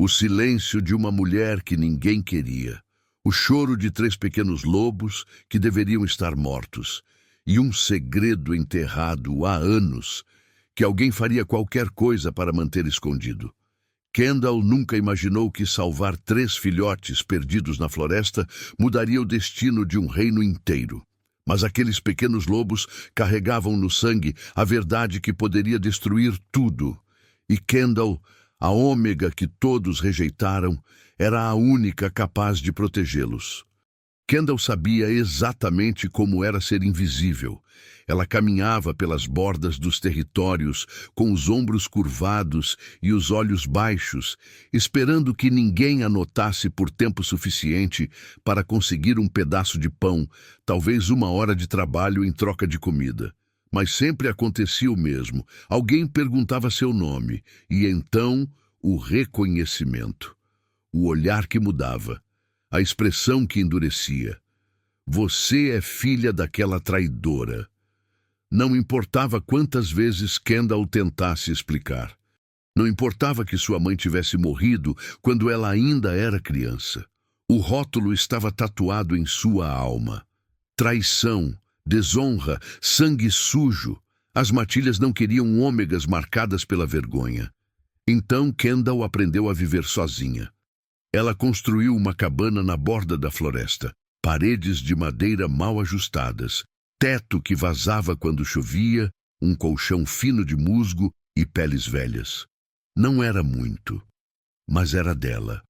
O silêncio de uma mulher que ninguém queria. O choro de 3 pequenos lobos que deveriam estar mortos. E um segredo enterrado há anos que alguém faria qualquer coisa para manter escondido. Kendall nunca imaginou que salvar 3 filhotes perdidos na floresta mudaria o destino de um reino inteiro. Mas aqueles pequenos lobos carregavam no sangue a verdade que poderia destruir tudo. E Kendall, a ômega que todos rejeitaram, era a única capaz de protegê-los. Kendall sabia exatamente como era ser invisível. Ela caminhava pelas bordas dos territórios, com os ombros curvados e os olhos baixos, esperando que ninguém a notasse por tempo suficiente para conseguir um pedaço de pão, talvez 1 hora de trabalho em troca de comida. Mas sempre acontecia o mesmo. Alguém perguntava seu nome, e então o reconhecimento. O olhar que mudava. A expressão que endurecia. Você é filha daquela traidora. Não importava quantas vezes Kendall tentasse explicar. Não importava que sua mãe tivesse morrido quando ela ainda era criança. O rótulo estava tatuado em sua alma. Traição, desonra, sangue sujo. As matilhas não queriam ômegas marcadas pela vergonha. Então Kendall aprendeu a viver sozinha. Ela construiu uma cabana na borda da floresta, paredes de madeira mal ajustadas, teto que vazava quando chovia, um colchão fino de musgo e peles velhas. Não era muito, mas era dela.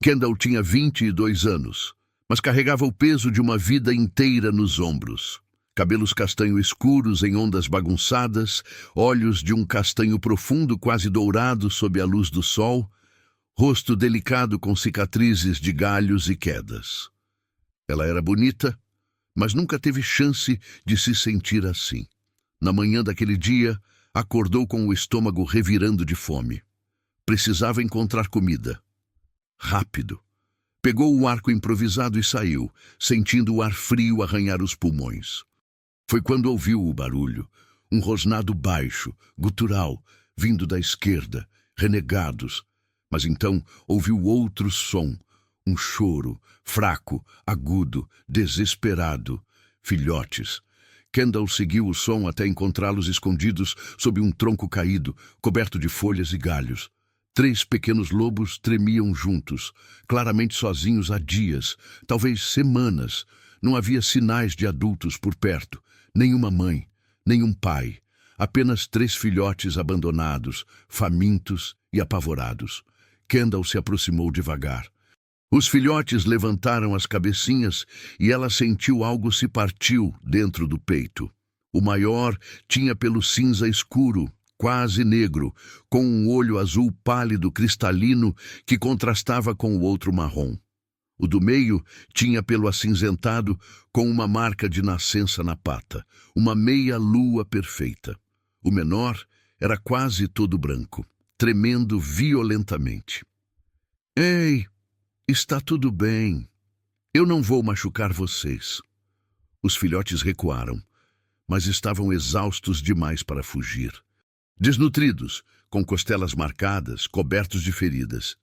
Kendall tinha 22 anos, mas carregava o peso de uma vida inteira nos ombros. Cabelos castanho escuros em ondas bagunçadas, olhos de um castanho profundo quase dourado sob a luz do sol, rosto delicado com cicatrizes de galhos e quedas. Ela era bonita, mas nunca teve chance de se sentir assim. Na manhã daquele dia, acordou com o estômago revirando de fome. Precisava encontrar comida. Rápido. Pegou o arco improvisado e saiu, sentindo o ar frio arranhar os pulmões. Foi quando ouviu o barulho, um rosnado baixo, gutural, vindo da esquerda, renegados. Mas então ouviu outro som, um choro, fraco, agudo, desesperado. Filhotes. Kendall seguiu o som até encontrá-los escondidos sob um tronco caído, coberto de folhas e galhos. 3 pequenos lobos tremiam juntos, claramente sozinhos há dias, talvez semanas. Não havia sinais de adultos por perto, nenhuma mãe, nenhum pai. Apenas 3 filhotes abandonados, famintos e apavorados. Kendall se aproximou devagar. Os filhotes levantaram as cabecinhas e ela sentiu algo se partiu dentro do peito. O maior tinha pelo cinza escuro, quase negro, com um olho azul pálido cristalino que contrastava com o outro marrom. O do meio tinha pelo acinzentado com uma marca de nascença na pata, uma meia-lua perfeita. O menor era quase todo branco, tremendo violentamente. Ei, está tudo bem. Eu não vou machucar vocês. Os filhotes recuaram, mas estavam exaustos demais para fugir. Desnutridos, com costelas marcadas, cobertos de feridas.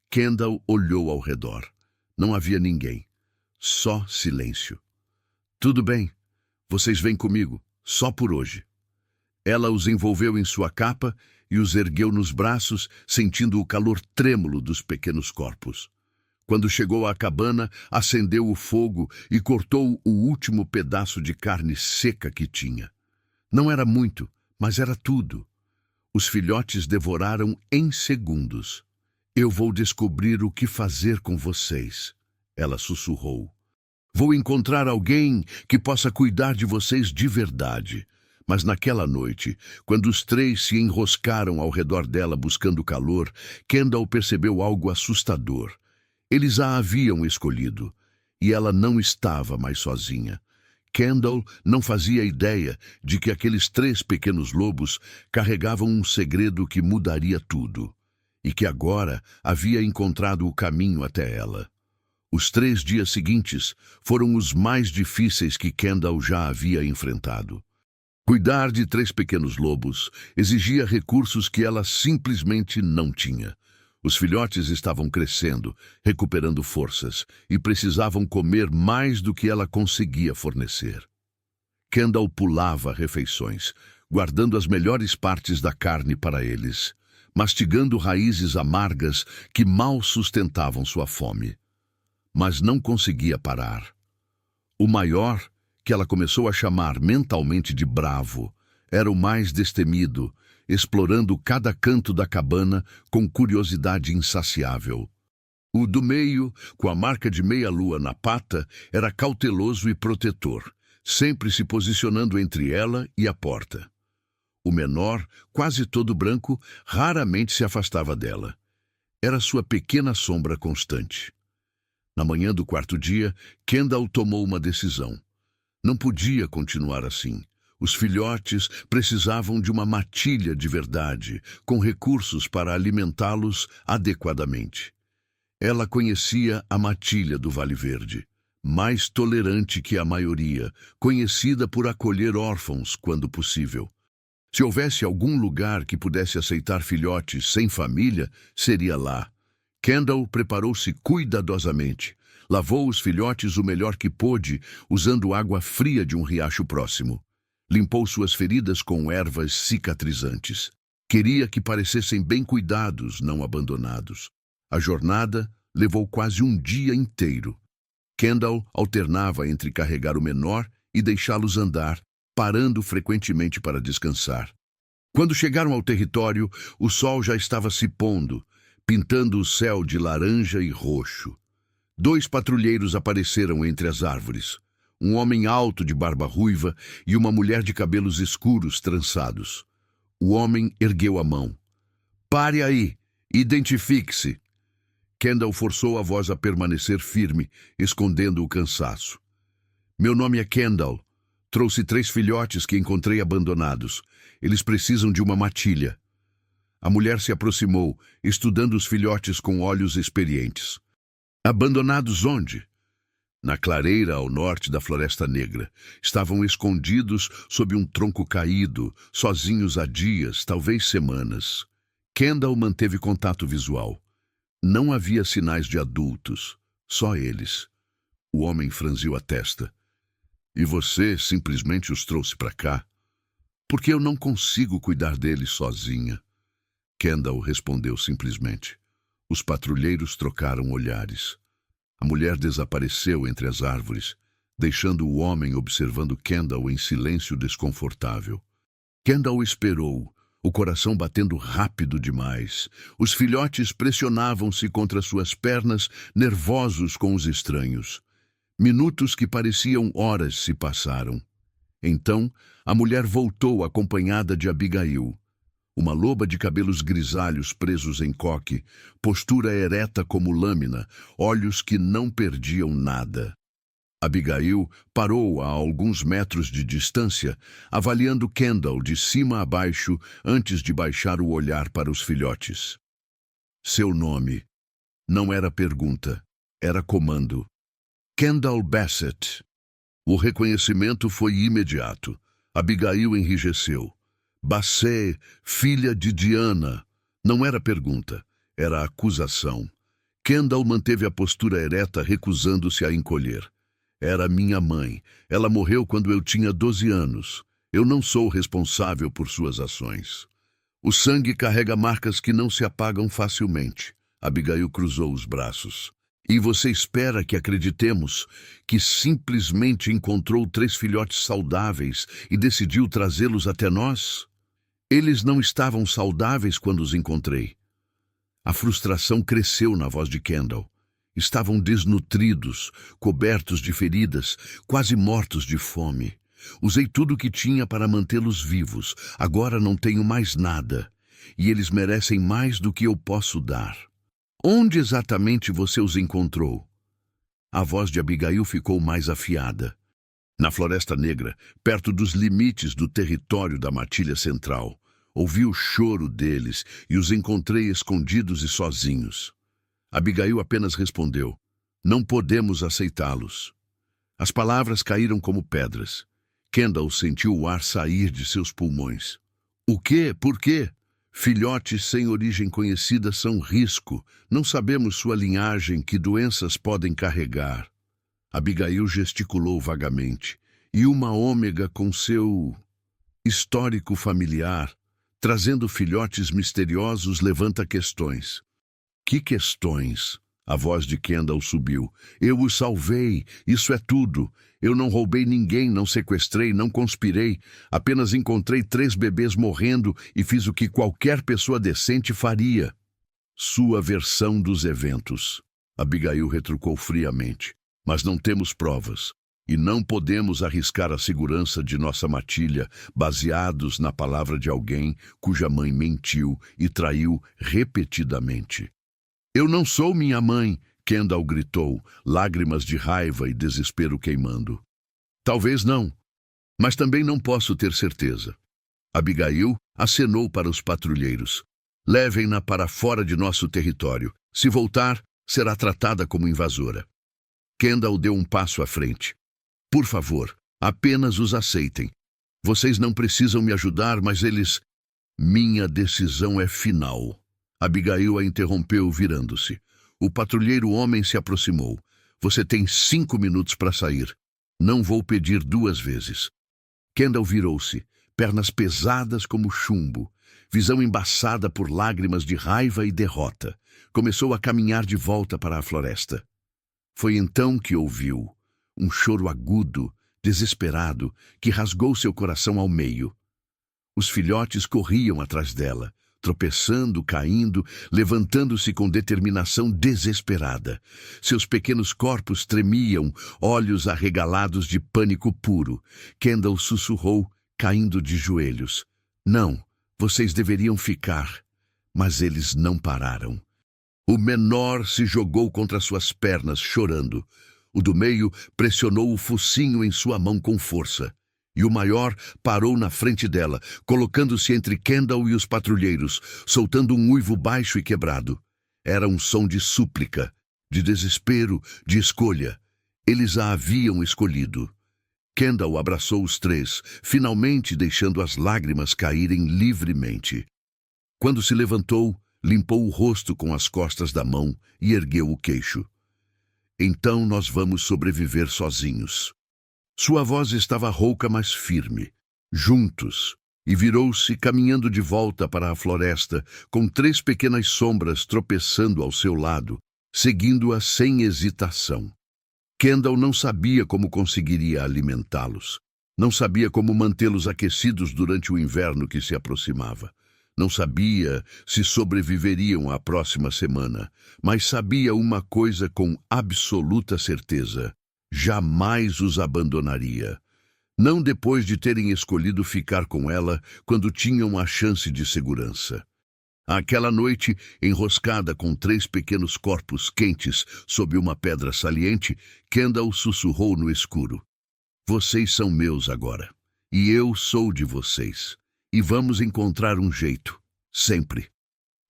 Kendall olhou ao redor. Não havia ninguém. Só silêncio. Tudo bem. Vocês vêm comigo, só por hoje. Ela os envolveu em sua capa e os ergueu nos braços, sentindo o calor trêmulo dos pequenos corpos. Quando chegou à cabana, acendeu o fogo e cortou o último pedaço de carne seca que tinha. Não era muito, mas era tudo. Os filhotes devoraram em segundos. Eu vou descobrir o que fazer com vocês, ela sussurrou. Vou encontrar alguém que possa cuidar de vocês de verdade. Mas naquela noite, quando os 3 se enroscaram ao redor dela buscando calor, Kendall percebeu algo assustador. Eles a haviam escolhido, e ela não estava mais sozinha. Kendall não fazia ideia de que aqueles 3 pequenos lobos carregavam um segredo que mudaria tudo, e que agora havia encontrado o caminho até ela. Os 3 dias seguintes foram os mais difíceis que Kendall já havia enfrentado. Cuidar de 3 pequenos lobos exigia recursos que ela simplesmente não tinha. Os filhotes estavam crescendo, recuperando forças, e precisavam comer mais do que ela conseguia fornecer. Kendall pulava refeições, guardando as melhores partes da carne para eles, mastigando raízes amargas que mal sustentavam sua fome. Mas não conseguia parar. O maior, que ela começou a chamar mentalmente de Bravo, era o mais destemido, explorando cada canto da cabana com curiosidade insaciável. O do meio, com a marca de meia-lua na pata, era cauteloso e protetor, sempre se posicionando entre ela e a porta. O menor, quase todo branco, raramente se afastava dela. Era sua pequena sombra constante. Na manhã do quarto dia, Kendall tomou uma decisão. Não podia continuar assim. Os filhotes precisavam de uma matilha de verdade, com recursos para alimentá-los adequadamente. Ela conhecia a matilha do Vale Verde, mais tolerante que a maioria, conhecida por acolher órfãos quando possível. Se houvesse algum lugar que pudesse aceitar filhotes sem família, seria lá. Kendall preparou-se cuidadosamente. Lavou os filhotes o melhor que pôde, usando água fria de um riacho próximo. Limpou suas feridas com ervas cicatrizantes. Queria que parecessem bem cuidados, não abandonados. A jornada levou quase um dia inteiro. Kendall alternava entre carregar o menor e deixá-los andar, parando frequentemente para descansar. Quando chegaram ao território, o sol já estava se pondo, pintando o céu de laranja e roxo. 2 patrulheiros apareceram entre as árvores. Um homem alto de barba ruiva e uma mulher de cabelos escuros trançados. O homem ergueu a mão. "Pare aí! Identifique-se!" Kendall forçou a voz a permanecer firme, escondendo o cansaço. "Meu nome é Kendall. Trouxe 3 filhotes que encontrei abandonados. Eles precisam de uma matilha." A mulher se aproximou, estudando os filhotes com olhos experientes. "Abandonados onde?" "Na clareira ao norte da Floresta Negra. Estavam escondidos sob um tronco caído, sozinhos há dias, talvez semanas." Kendall manteve contato visual. Não havia sinais de adultos, só eles. O homem franziu a testa. "E você simplesmente os trouxe para cá?" "Porque eu não consigo cuidar deles sozinha." Kendall respondeu simplesmente. Os patrulheiros trocaram olhares. A mulher desapareceu entre as árvores, deixando o homem observando Kendall em silêncio desconfortável. Kendall esperou, o coração batendo rápido demais. Os filhotes pressionavam-se contra suas pernas, nervosos com os estranhos. Minutos que pareciam horas se passaram. Então, a mulher voltou acompanhada de Abigail. Uma loba de cabelos grisalhos presos em coque, postura ereta como lâmina, olhos que não perdiam nada. Abigail parou a alguns metros de distância, avaliando Kendall de cima a baixo antes de baixar o olhar para os filhotes. Seu nome não era pergunta, era comando. Kendall Bassett. O reconhecimento foi imediato. Abigail enrijeceu. Bassett, filha de Diana. Não era pergunta, era acusação. Kendall manteve a postura ereta, recusando-se a encolher. Era minha mãe. Ela morreu quando eu tinha 12 anos. Eu não sou responsável por suas ações. O sangue carrega marcas que não se apagam facilmente. Abigail cruzou os braços. E você espera que acreditemos que simplesmente encontrou 3 filhotes saudáveis e decidiu trazê-los até nós? Eles não estavam saudáveis quando os encontrei. A frustração cresceu na voz de Kendall. Estavam desnutridos, cobertos de feridas, quase mortos de fome. Usei tudo o que tinha para mantê-los vivos. Agora não tenho mais nada. E eles merecem mais do que eu posso dar. Onde exatamente você os encontrou? A voz de Abigail ficou mais afiada. Na Floresta Negra, perto dos limites do território da Matilha Central. Ouvi o choro deles e os encontrei escondidos e sozinhos. Abigail apenas respondeu, não podemos aceitá-los. As palavras caíram como pedras. Kendall sentiu o ar sair de seus pulmões. O quê? Por quê? Filhotes sem origem conhecida são risco. Não sabemos sua linhagem, que doenças podem carregar. Abigail gesticulou vagamente. E uma ômega com seu histórico familiar, trazendo filhotes misteriosos, levanta questões. Que questões? A voz de Kendall subiu. Eu o salvei, isso é tudo. Eu não roubei ninguém, não sequestrei, não conspirei. Apenas encontrei 3 bebês morrendo e fiz o que qualquer pessoa decente faria. Sua versão dos eventos. Abigail retrucou friamente. Mas não temos provas. E não podemos arriscar a segurança de nossa matilha baseados na palavra de alguém cuja mãe mentiu e traiu repetidamente. Eu não sou minha mãe, Kendall gritou, lágrimas de raiva e desespero queimando. Talvez não, mas também não posso ter certeza. Abigail acenou para os patrulheiros. Levem-na para fora de nosso território. Se voltar, será tratada como invasora. Kendall deu um passo à frente. Por favor, apenas os aceitem. Vocês não precisam me ajudar, mas eles... Minha decisão é final. Abigail a interrompeu, virando-se. O patrulheiro homem se aproximou. Você tem 5 minutos para sair. Não vou pedir 2 vezes. Kendall virou-se, pernas pesadas como chumbo, visão embaçada por lágrimas de raiva e derrota. Começou a caminhar de volta para a floresta. Foi então que ouviu um choro agudo, desesperado, que rasgou seu coração ao meio. Os filhotes corriam atrás dela, tropeçando, caindo, levantando-se com determinação desesperada. Seus pequenos corpos tremiam, olhos arregalados de pânico puro. Kendall sussurrou, caindo de joelhos. Não, vocês deveriam ficar. Mas eles não pararam. O menor se jogou contra suas pernas, chorando. O do meio pressionou o focinho em sua mão com força. E o maior parou na frente dela, colocando-se entre Kendall e os patrulheiros, soltando um uivo baixo e quebrado. Era um som de súplica, de desespero, de escolha. Eles a haviam escolhido. Kendall abraçou os 3, finalmente deixando as lágrimas caírem livremente. Quando se levantou, limpou o rosto com as costas da mão e ergueu o queixo. Então nós vamos sobreviver sozinhos. Sua voz estava rouca, mas firme. Juntos. E virou-se, caminhando de volta para a floresta, com 3 pequenas sombras tropeçando ao seu lado, seguindo-a sem hesitação. Kendall não sabia como conseguiria alimentá-los. Não sabia como mantê-los aquecidos durante o inverno que se aproximava. Não sabia se sobreviveriam à próxima semana, mas sabia uma coisa com absoluta certeza. Jamais os abandonaria. Não depois de terem escolhido ficar com ela quando tinham a chance de segurança. Aquela noite, enroscada com 3 pequenos corpos quentes sob uma pedra saliente, Kendall sussurrou no escuro. Vocês são meus agora, e eu sou de vocês. E vamos encontrar um jeito, sempre.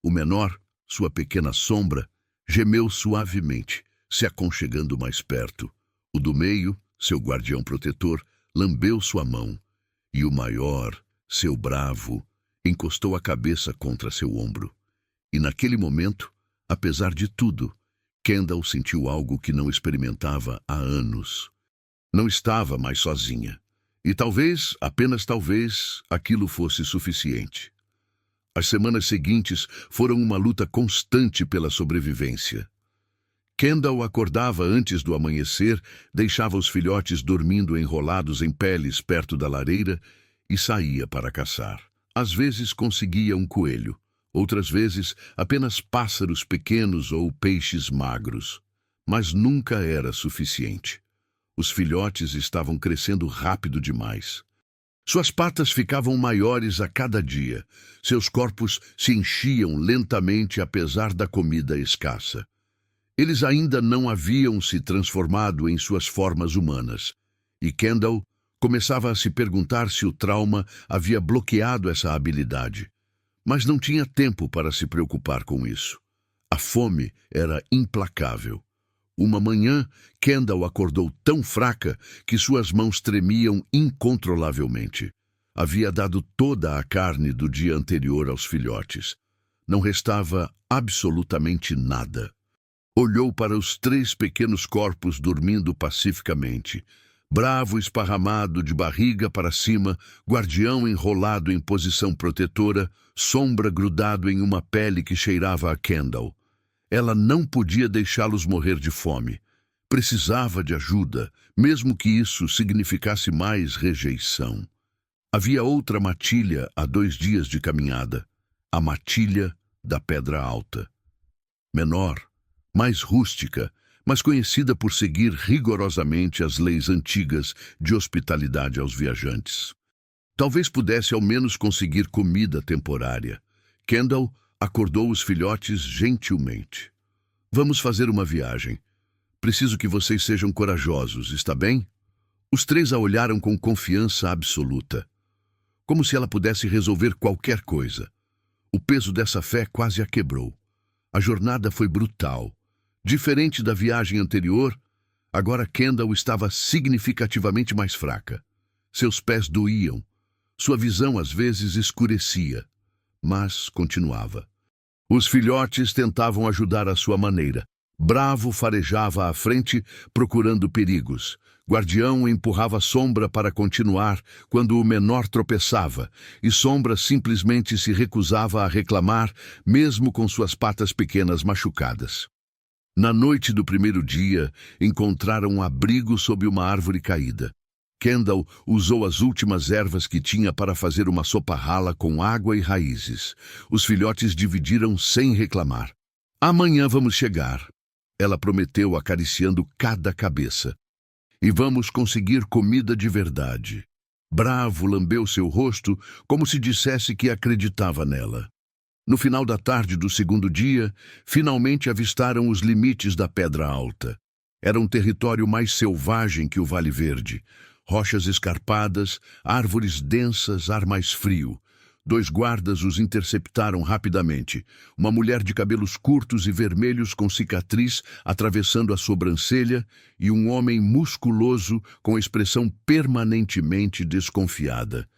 O menor, sua pequena sombra, gemeu suavemente, se aconchegando mais perto. O do meio, seu guardião protetor, lambeu sua mão. E o maior, seu bravo, encostou a cabeça contra seu ombro. E naquele momento, apesar de tudo, Kendall sentiu algo que não experimentava há anos. Não estava mais sozinha. E talvez, apenas talvez, aquilo fosse suficiente. As semanas seguintes foram uma luta constante pela sobrevivência. Kendall acordava antes do amanhecer, deixava os filhotes dormindo enrolados em peles perto da lareira e saía para caçar. Às vezes conseguia um coelho, outras vezes apenas pássaros pequenos ou peixes magros. Mas nunca era suficiente. Os filhotes estavam crescendo rápido demais. Suas patas ficavam maiores a cada dia. Seus corpos se enchiam lentamente apesar da comida escassa. Eles ainda não haviam se transformado em suas formas humanas. E Kendall começava a se perguntar se o trauma havia bloqueado essa habilidade. Mas não tinha tempo para se preocupar com isso. A fome era implacável. Uma manhã, Kendall acordou tão fraca que suas mãos tremiam incontrolavelmente. Havia dado toda a carne do dia anterior aos filhotes. Não restava absolutamente nada. Olhou para os 3 pequenos corpos dormindo pacificamente. Bravo esparramado de barriga para cima, Guardião enrolado em posição protetora, Sombra grudado em uma pele que cheirava a Kendall. Ela não podia deixá-los morrer de fome. Precisava de ajuda, mesmo que isso significasse mais rejeição. Havia outra matilha a 2 dias de caminhada, a matilha da Pedra Alta. Menor, mais rústica, mas conhecida por seguir rigorosamente as leis antigas de hospitalidade aos viajantes. Talvez pudesse ao menos conseguir comida temporária. Kendall acordou os filhotes gentilmente. Vamos fazer uma viagem. Preciso que vocês sejam corajosos, está bem? Os 3 a olharam com confiança absoluta, como se ela pudesse resolver qualquer coisa. O peso dessa fé quase a quebrou. A jornada foi brutal. Diferente da viagem anterior, agora Kendall estava significativamente mais fraca. Seus pés doíam. Sua visão às vezes escurecia, mas continuava. Os filhotes tentavam ajudar à sua maneira. Bravo farejava à frente, procurando perigos. Guardião empurrava Sombra para continuar quando o menor tropeçava, e Sombra simplesmente se recusava a reclamar, mesmo com suas patas pequenas machucadas. Na noite do primeiro dia, encontraram um abrigo sob uma árvore caída. Kendall usou as últimas ervas que tinha para fazer uma sopa rala com água e raízes. Os filhotes dividiram sem reclamar. Amanhã vamos chegar, ela prometeu, acariciando cada cabeça. E vamos conseguir comida de verdade. Bravo lambeu seu rosto como se dissesse que acreditava nela. No final da tarde do segundo dia, finalmente avistaram os limites da Pedra Alta. Era um território mais selvagem que o Vale Verde. Rochas escarpadas, árvores densas, ar mais frio. 2 guardas os interceptaram rapidamente. Uma mulher de cabelos curtos e vermelhos com cicatriz atravessando a sobrancelha e um homem musculoso com expressão permanentemente desconfiada.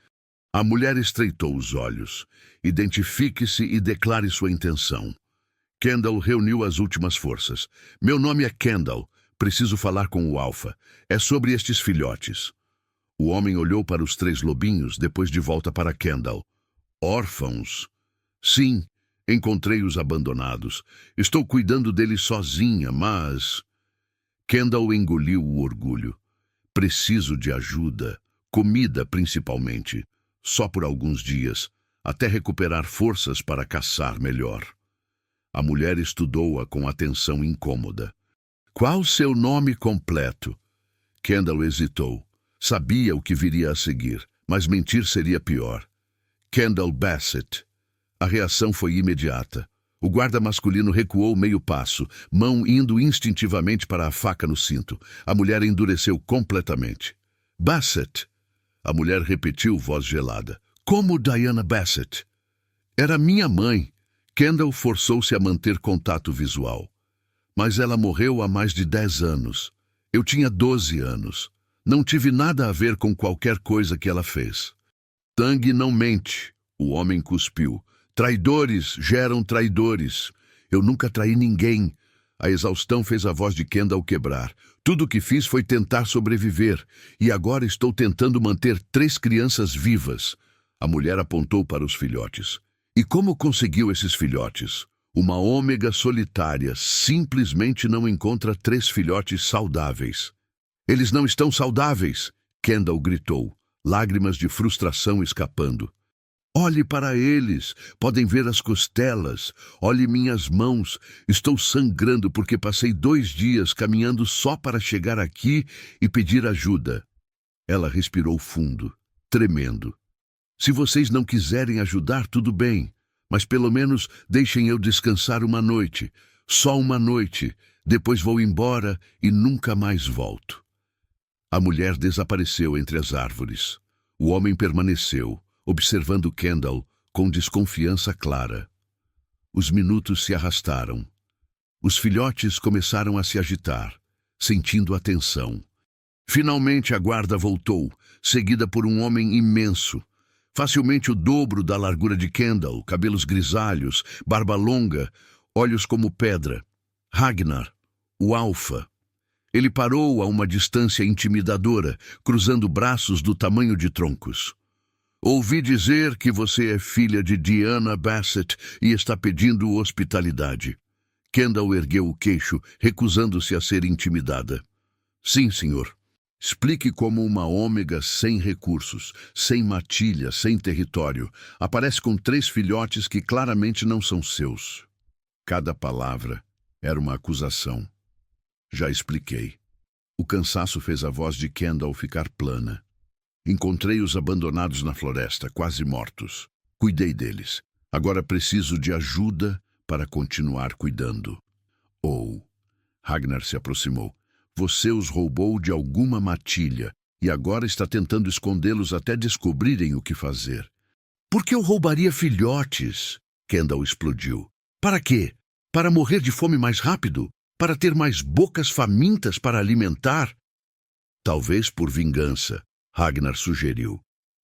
A mulher estreitou os olhos. Identifique-se e declare sua intenção. Kendall reuniu as últimas forças. Meu nome é Kendall. Preciso falar com o Alfa. É sobre estes filhotes. O homem olhou para os 3 lobinhos, depois de volta para Kendall. Órfãos? Sim, encontrei-os abandonados. Estou cuidando deles sozinha, mas... Kendall engoliu o orgulho. Preciso de ajuda, comida principalmente, só por alguns dias, até recuperar forças para caçar melhor. A mulher estudou-a com atenção incômoda. Qual seu nome completo? Kendall hesitou. Sabia o que viria a seguir, mas mentir seria pior. Kendall Bassett. A reação foi imediata. O guarda masculino recuou meio passo, mão indo instintivamente para a faca no cinto. A mulher endureceu completamente. Bassett. A mulher repetiu, voz gelada. Como Diana Bassett? Era minha mãe. Kendall forçou-se a manter contato visual. Mas ela morreu há mais de 10 anos. Eu tinha 12 anos. Não tive nada a ver com qualquer coisa que ela fez. Sangue não mente, o homem cuspiu. Traidores geram traidores. Eu nunca traí ninguém. A exaustão fez a voz de Kendall quebrar. Tudo o que fiz foi tentar sobreviver. E agora estou tentando manter 3 crianças vivas. A mulher apontou para os filhotes. E como conseguiu esses filhotes? Uma ômega solitária simplesmente não encontra 3 filhotes saudáveis. Eles não estão saudáveis, Kendall gritou, lágrimas de frustração escapando. Olhe para eles, podem ver as costelas. Olhe minhas mãos, estou sangrando porque passei 2 dias caminhando só para chegar aqui e pedir ajuda. Ela respirou fundo, tremendo. Se vocês não quiserem ajudar, tudo bem, mas pelo menos deixem eu descansar uma noite, só uma noite, depois vou embora e nunca mais volto. A mulher desapareceu entre as árvores. O homem permaneceu, observando Kendall com desconfiança clara. Os minutos se arrastaram. Os filhotes começaram a se agitar, sentindo a tensão. Finalmente a guarda voltou, seguida por um homem imenso. facilmente o dobro da largura de Kendall, cabelos grisalhos, barba longa, olhos como pedra. Ragnar, o alfa. Ele parou a uma distância intimidadora, cruzando braços do tamanho de troncos. Ouvi dizer que você é filha de Diana Bassett e está pedindo hospitalidade. Kendall ergueu o queixo, recusando-se a ser intimidada. Sim, senhor. Explique como uma ômega sem recursos, sem matilha, sem território, aparece com 3 filhotes que claramente não são seus. Cada palavra era uma acusação. Já expliquei. O cansaço fez a voz de Kendall ficar plana. Encontrei-os abandonados na floresta, quase mortos. Cuidei deles. Agora preciso de ajuda para continuar cuidando. Ragnar se aproximou. Você os roubou de alguma matilha e agora está tentando escondê-los até descobrirem o que fazer. Por que eu roubaria filhotes? Kendall explodiu. Para quê? Para morrer de fome mais rápido? Para ter mais bocas famintas para alimentar? Talvez por vingança, Ragnar sugeriu.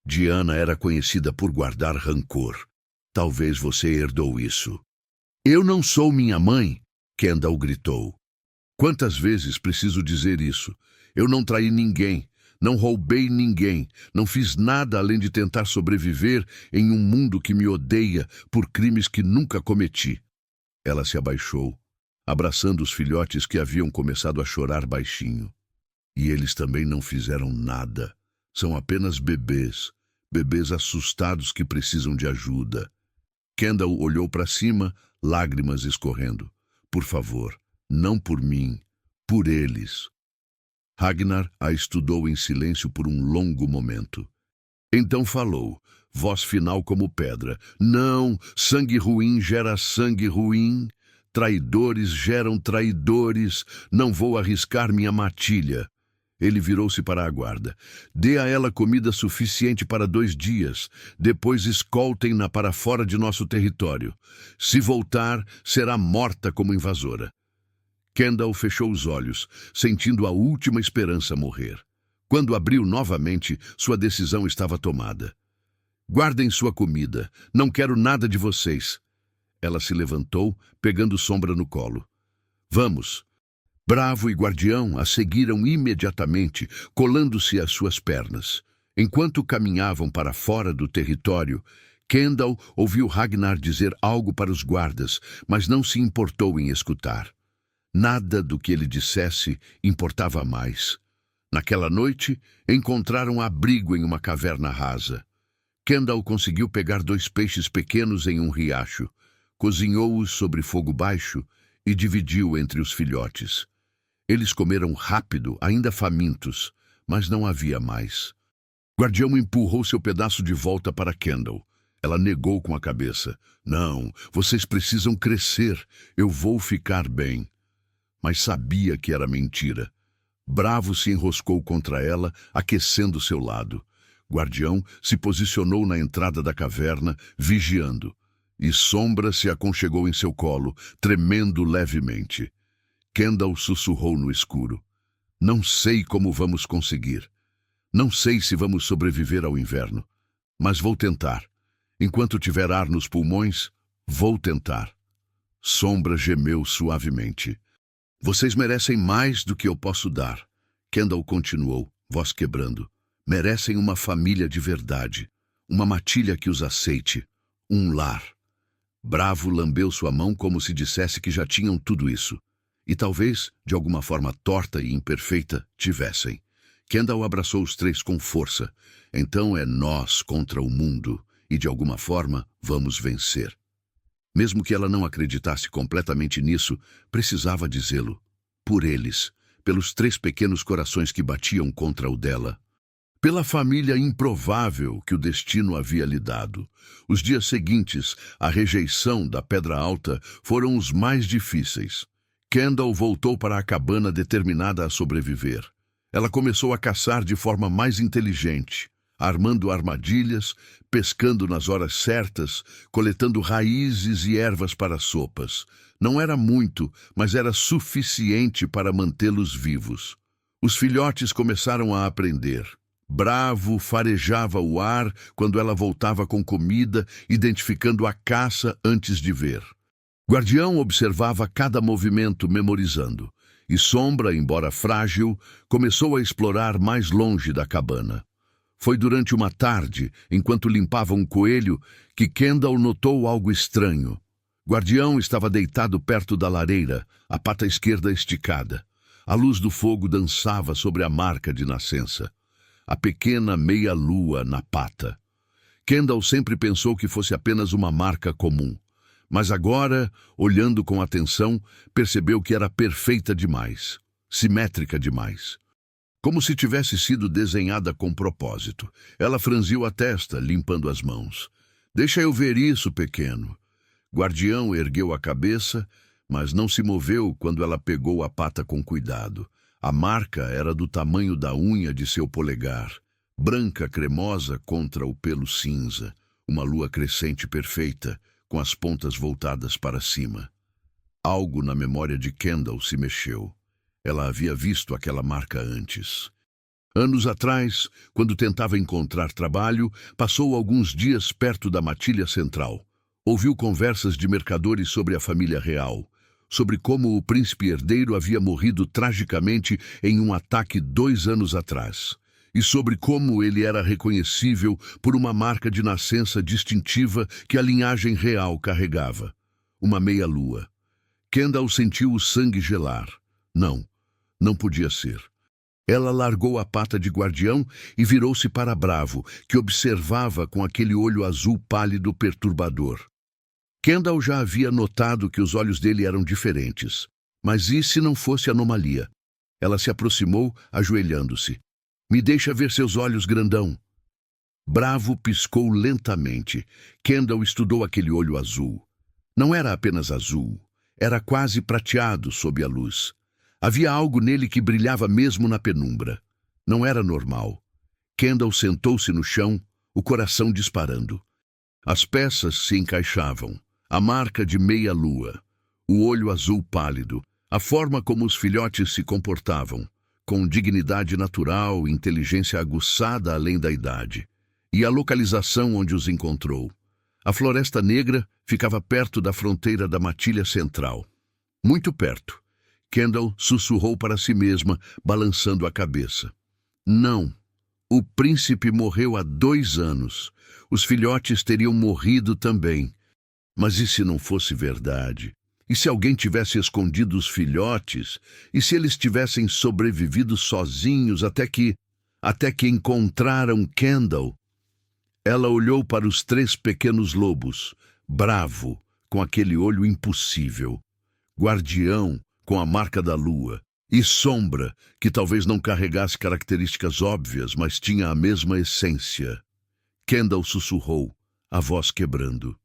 Diana era conhecida por guardar rancor. Talvez você herdou isso. Eu não sou minha mãe, Kendall gritou. Quantas vezes preciso dizer isso? Eu não traí ninguém, não roubei ninguém, não fiz nada além de tentar sobreviver em um mundo que me odeia por crimes que nunca cometi. Ela se abaixou, abraçando os filhotes que haviam começado a chorar baixinho. E eles também não fizeram nada. São apenas bebês, bebês assustados que precisam de ajuda. Kendall olhou para cima, lágrimas escorrendo. Por favor, não por mim, por eles. Ragnar a estudou em silêncio por um longo momento. Então falou, voz final como pedra. Não, sangue ruim gera sangue ruim. Traidores geram traidores. Não vou arriscar minha matilha. Ele virou-se para a guarda. Dê a ela comida suficiente para 2 dias. Depois escoltem-na para fora de nosso território. Se voltar, será morta como invasora. Kendall fechou os olhos, sentindo a última esperança morrer. Quando abriu novamente, sua decisão estava tomada. Guardem sua comida. Não quero nada de vocês. Ela se levantou, pegando Sombra no colo. Vamos. Bravo e Guardião a seguiram imediatamente, colando-se às suas pernas. Enquanto caminhavam para fora do território, Kendall ouviu Ragnar dizer algo para os guardas, mas não se importou em escutar. Nada do que ele dissesse importava mais. Naquela noite, encontraram abrigo em uma caverna rasa. Kendall conseguiu pegar 2 peixes pequenos em um riacho, cozinhou-os sobre fogo baixo e dividiu entre os filhotes. Eles comeram rápido, ainda famintos, mas não havia mais. Guardião empurrou seu pedaço de volta para Kendall. Ela negou com a cabeça. Não, vocês precisam crescer. Eu vou ficar bem. Mas sabia que era mentira. Bravo se enroscou contra ela, aquecendo seu lado. Guardião se posicionou na entrada da caverna, vigiando. E Sombra se aconchegou em seu colo, tremendo levemente. Kendall sussurrou no escuro. Não sei como vamos conseguir. Não sei se vamos sobreviver ao inverno. Mas vou tentar. Enquanto tiver ar nos pulmões, vou tentar. Sombra gemeu suavemente. Vocês merecem mais do que eu posso dar. Kendall continuou, voz quebrando. Merecem uma família de verdade. Uma matilha que os aceite. Um lar. Bravo lambeu sua mão como se dissesse que já tinham tudo isso. E talvez, de alguma forma torta e imperfeita, tivessem. Kendall abraçou os 3 com força. Então é nós contra o mundo. E de alguma forma, vamos vencer. Mesmo que ela não acreditasse completamente nisso, precisava dizê-lo. Por eles, pelos 3 pequenos corações que batiam contra o dela. Pela família improvável que o destino havia lhe dado. Os dias seguintes, a rejeição da Pedra Alta, foram os mais difíceis. Kendall voltou para a cabana determinada a sobreviver. Ela começou a caçar de forma mais inteligente, armando armadilhas, pescando nas horas certas, coletando raízes e ervas para sopas. Não era muito, mas era suficiente para mantê-los vivos. Os filhotes começaram a aprender. Bravo farejava o ar quando ela voltava com comida, identificando a caça antes de ver. Guardião observava cada movimento, memorizando. E Sombra, embora frágil, começou a explorar mais longe da cabana. Foi durante uma tarde, enquanto limpava um coelho, que Kendall notou algo estranho. Guardião estava deitado perto da lareira, a pata esquerda esticada. A luz do fogo dançava sobre a marca de nascença. A pequena meia-lua na pata. Kendall sempre pensou que fosse apenas uma marca comum. Mas agora, olhando com atenção, percebeu que era perfeita demais. Simétrica demais. Como se tivesse sido desenhada com propósito. Ela franziu a testa, limpando as mãos. Deixa eu ver isso, pequeno. Guardião ergueu a cabeça, mas não se moveu quando ela pegou a pata com cuidado. A marca era do tamanho da unha de seu polegar, branca cremosa contra o pelo cinza, uma lua crescente perfeita, com as pontas voltadas para cima. Algo na memória de Kendall se mexeu. Ela havia visto aquela marca antes. Anos atrás, quando tentava encontrar trabalho, passou alguns dias perto da matilha central. Ouviu conversas de mercadores sobre a família real, sobre como o príncipe herdeiro havia morrido tragicamente em um ataque 2 anos atrás, e sobre como ele era reconhecível por uma marca de nascença distintiva que a linhagem real carregava. Uma meia-lua. Kendall sentiu o sangue gelar. Não podia ser. Ela largou a pata de Guardião e virou-se para Bravo, que observava com aquele olho azul pálido perturbador. Kendall já havia notado que os olhos dele eram diferentes. Mas e se não fosse anomalia? Ela se aproximou, ajoelhando-se. Me deixa ver seus olhos, grandão. Bravo piscou lentamente. Kendall estudou aquele olho azul. Não era apenas azul. Era quase prateado sob a luz. Havia algo nele que brilhava mesmo na penumbra. Não era normal. Kendall sentou-se no chão, o coração disparando. As peças se encaixavam. A marca de meia-lua, o olho azul pálido, a forma como os filhotes se comportavam, com dignidade natural, inteligência aguçada além da idade, e a localização onde os encontrou. A Floresta Negra ficava perto da fronteira da matilha central. Muito perto. Kendall sussurrou para si mesma, balançando a cabeça. Não. O príncipe morreu há 2 anos. Os filhotes teriam morrido também. Mas e se não fosse verdade? E se alguém tivesse escondido os filhotes? E se eles tivessem sobrevivido sozinhos até que encontraram Kendall? Ela olhou para os 3 pequenos lobos, Bravo, com aquele olho impossível, Guardião, com a marca da lua, e Sombra, que talvez não carregasse características óbvias, mas tinha a mesma essência. Kendall sussurrou, a voz quebrando.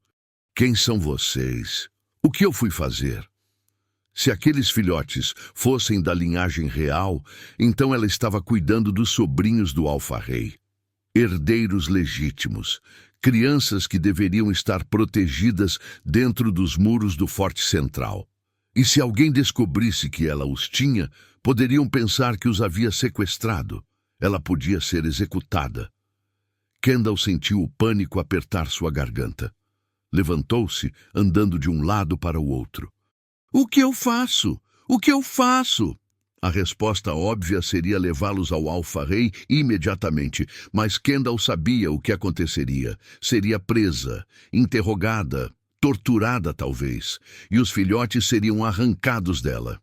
Quem são vocês? O que eu fui fazer? Se aqueles filhotes fossem da linhagem real, então ela estava cuidando dos sobrinhos do Alfa-Rei. Herdeiros legítimos, crianças que deveriam estar protegidas dentro dos muros do Forte Central. E se alguém descobrisse que ela os tinha, poderiam pensar que os havia sequestrado. Ela podia ser executada. Kendall sentiu o pânico apertar sua garganta. Levantou-se, andando de um lado para o outro. O que eu faço? O que eu faço? A resposta óbvia seria levá-los ao Alfa-Rei imediatamente, mas Kendall sabia o que aconteceria. Seria presa, interrogada, torturada talvez, e os filhotes seriam arrancados dela.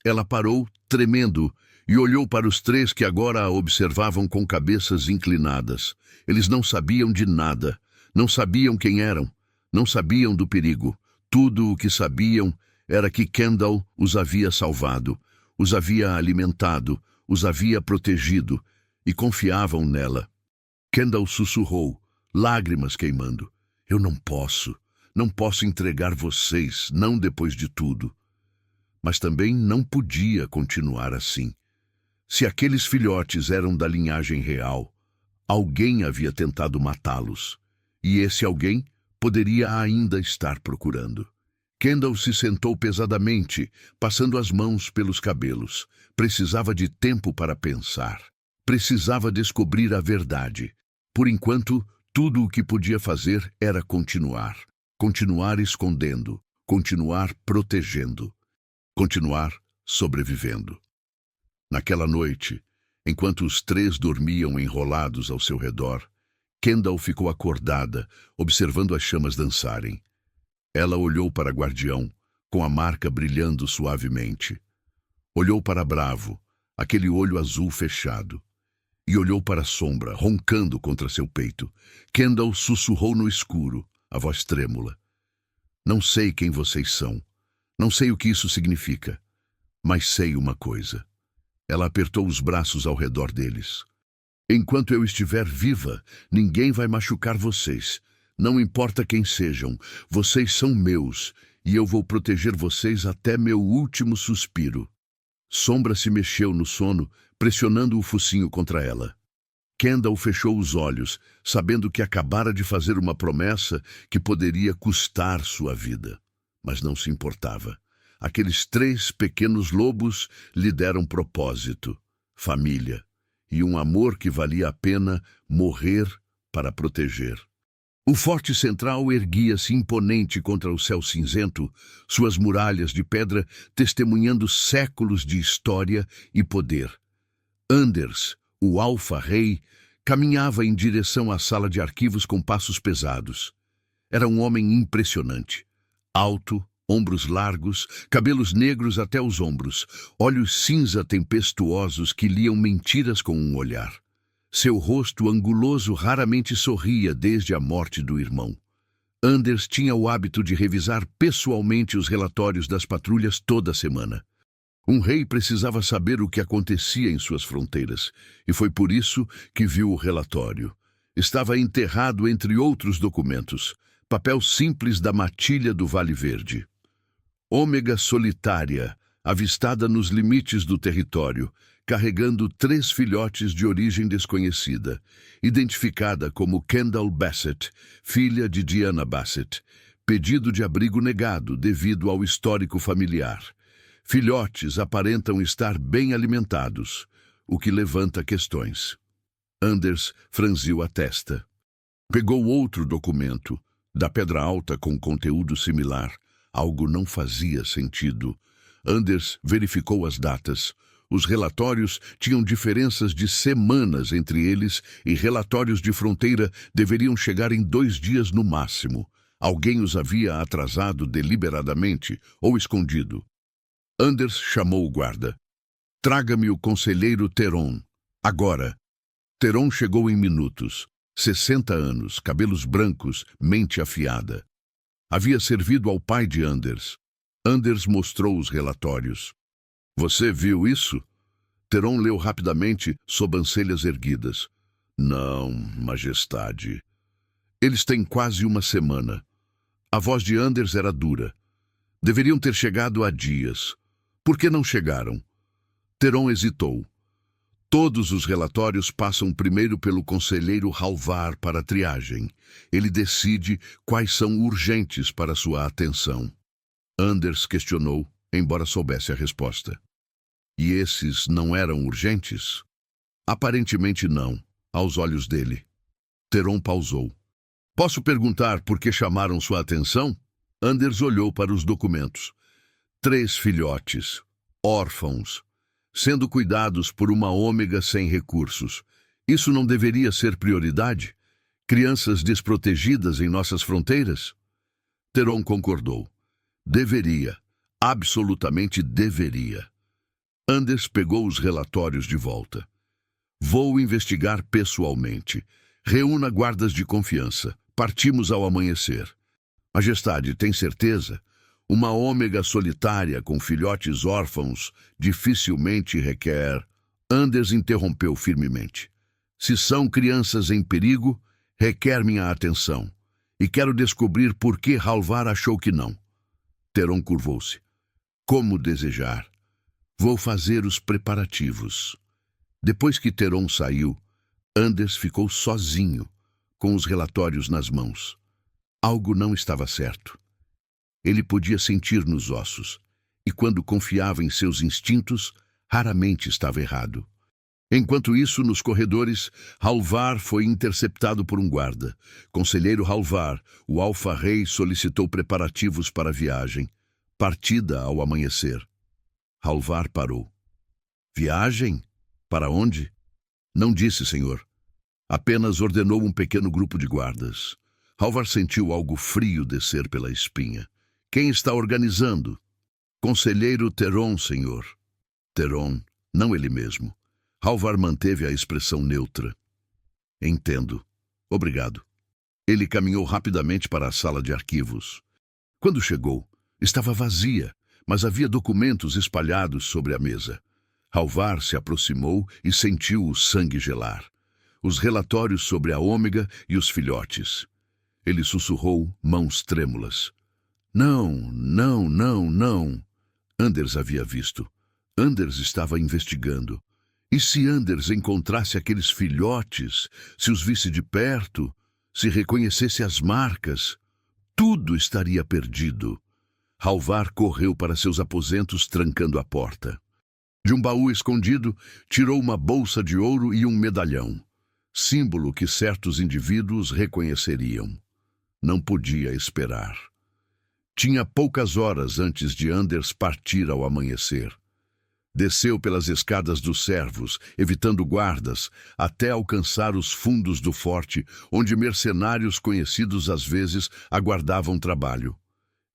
Ela parou, tremendo, e olhou para os 3 que agora a observavam com cabeças inclinadas. Eles não sabiam de nada, não sabiam quem eram, não sabiam do perigo. Tudo o que sabiam era que Kendall os havia salvado, os havia alimentado, os havia protegido, e confiavam nela. Kendall sussurrou, lágrimas queimando. Eu não posso entregar vocês, não depois de tudo. Mas também não podia continuar assim. Se aqueles filhotes eram da linhagem real, alguém havia tentado matá-los, e esse alguém poderia ainda estar procurando. Kendall se sentou pesadamente, passando as mãos pelos cabelos. Precisava de tempo para pensar. precisava descobrir a verdade. Por enquanto, tudo o que podia fazer era continuar. Continuar escondendo, continuar protegendo, continuar sobrevivendo. Naquela noite, enquanto os três dormiam enrolados ao seu redor, Kendall ficou acordada, observando as chamas dançarem. Ela olhou para Guardião, com a marca brilhando suavemente. Olhou para Bravo, aquele olho azul fechado. E olhou para a sombra, roncando contra seu peito. Kendall sussurrou no escuro, a voz trêmula. Não sei quem vocês são. Não sei o que isso significa. Mas sei uma coisa. Ela apertou os braços ao redor deles. Enquanto eu estiver viva, ninguém vai machucar vocês. Não importa quem sejam, vocês são meus, e eu vou proteger vocês até meu último suspiro. Sombra se mexeu no sono, pressionando o focinho contra ela. Kendall fechou os olhos, sabendo que acabara de fazer uma promessa que poderia custar sua vida. Mas não se importava. Aqueles três pequenos lobos lhe deram propósito, família, e um amor que valia a pena morrer para proteger. O forte central erguia-se imponente contra o céu cinzento, suas muralhas de pedra testemunhando séculos de história e poder. Anders, o alfa-rei, caminhava em direção à sala de arquivos com passos pesados. Era um homem impressionante. Alto, ombros largos, cabelos negros até os ombros, olhos cinza tempestuosos que liam mentiras com um olhar. Seu rosto anguloso raramente sorria desde a morte do irmão. Anders tinha o hábito de revisar pessoalmente os relatórios das patrulhas toda semana. Um rei precisava saber o que acontecia em suas fronteiras, e foi por isso que viu o relatório. Estava enterrado entre outros documentos, papel simples da matilha do Vale Verde. Ômega solitária, avistada nos limites do território, carregando 3 filhotes de origem desconhecida, identificada como Kendall Bassett, filha de Diana Bassett, pedido de abrigo negado devido ao histórico familiar. Filhotes aparentam estar bem alimentados, o que levanta questões. Anders franziu a testa. Pegou outro documento, da Pedra Alta com conteúdo similar. Algo não fazia sentido. Anders verificou as datas. Os relatórios tinham diferenças de semanas entre eles e relatórios de fronteira deveriam chegar em 2 dias no máximo. Alguém os havia atrasado deliberadamente ou escondido. Anders chamou o guarda. Traga-me o conselheiro Theron. Agora. Theron chegou em minutos. 60 anos, cabelos brancos, mente afiada. Havia servido ao pai de Anders. Anders mostrou os relatórios. Você viu isso? Theron leu rapidamente, sobrancelhas erguidas. Não, majestade. Eles têm quase uma semana. A voz de Anders era dura. Deveriam ter chegado há dias. Por que não chegaram? Theron hesitou. Todos os relatórios passam primeiro pelo conselheiro Halvar para a triagem. Ele decide quais são urgentes para sua atenção. Anders questionou, embora soubesse a resposta. E esses não eram urgentes? Aparentemente não, aos olhos dele. Theron pausou. Posso perguntar por que chamaram sua atenção? Anders olhou para os documentos. 3 filhotes, órfãos, sendo cuidados por uma ômega sem recursos. Isso não deveria ser prioridade? Crianças desprotegidas em nossas fronteiras? Theron concordou. Deveria. Absolutamente deveria. Anders pegou os relatórios de volta. Vou investigar pessoalmente. Reúna guardas de confiança. Partimos ao amanhecer. Majestade, tem certeza? Uma ômega solitária com filhotes órfãos dificilmente requer... Anders interrompeu firmemente. Se são crianças em perigo, requer minha atenção. E quero descobrir por que Halvar achou que não. Theron curvou-se. Como desejar. Vou fazer os preparativos. Depois que Theron saiu, Anders ficou sozinho, com os relatórios nas mãos. Algo não estava certo. Ele podia sentir nos ossos, e quando confiava em seus instintos, raramente estava errado. Enquanto isso, nos corredores, Halvar foi interceptado por um guarda. Conselheiro Halvar, o Alfa-Rei solicitou preparativos para a viagem. Partida ao amanhecer. Halvar parou. Viagem? Para onde? Não disse, senhor. Apenas ordenou um pequeno grupo de guardas. Halvar sentiu algo frio descer pela espinha. Quem está organizando? Conselheiro Teron, senhor. Teron, não ele mesmo. Halvar manteve a expressão neutra. Entendo. Obrigado. Ele caminhou rapidamente para a sala de arquivos. Quando chegou, estava vazia, mas havia documentos espalhados sobre a mesa. Halvar se aproximou e sentiu o sangue gelar. Os relatórios sobre a Ômega e os filhotes. Ele sussurrou, mãos trêmulas. Não, não, não, não. Anders havia visto. Anders estava investigando. E se Anders encontrasse aqueles filhotes, se os visse de perto, se reconhecesse as marcas, tudo estaria perdido. Halvar correu para seus aposentos, trancando a porta. De um baú escondido, tirou uma bolsa de ouro e um medalhão, símbolo que certos indivíduos reconheceriam. Não podia esperar. Tinha poucas horas antes de Anders partir ao amanhecer. Desceu pelas escadas dos servos, evitando guardas, até alcançar os fundos do forte, onde mercenários conhecidos às vezes aguardavam trabalho.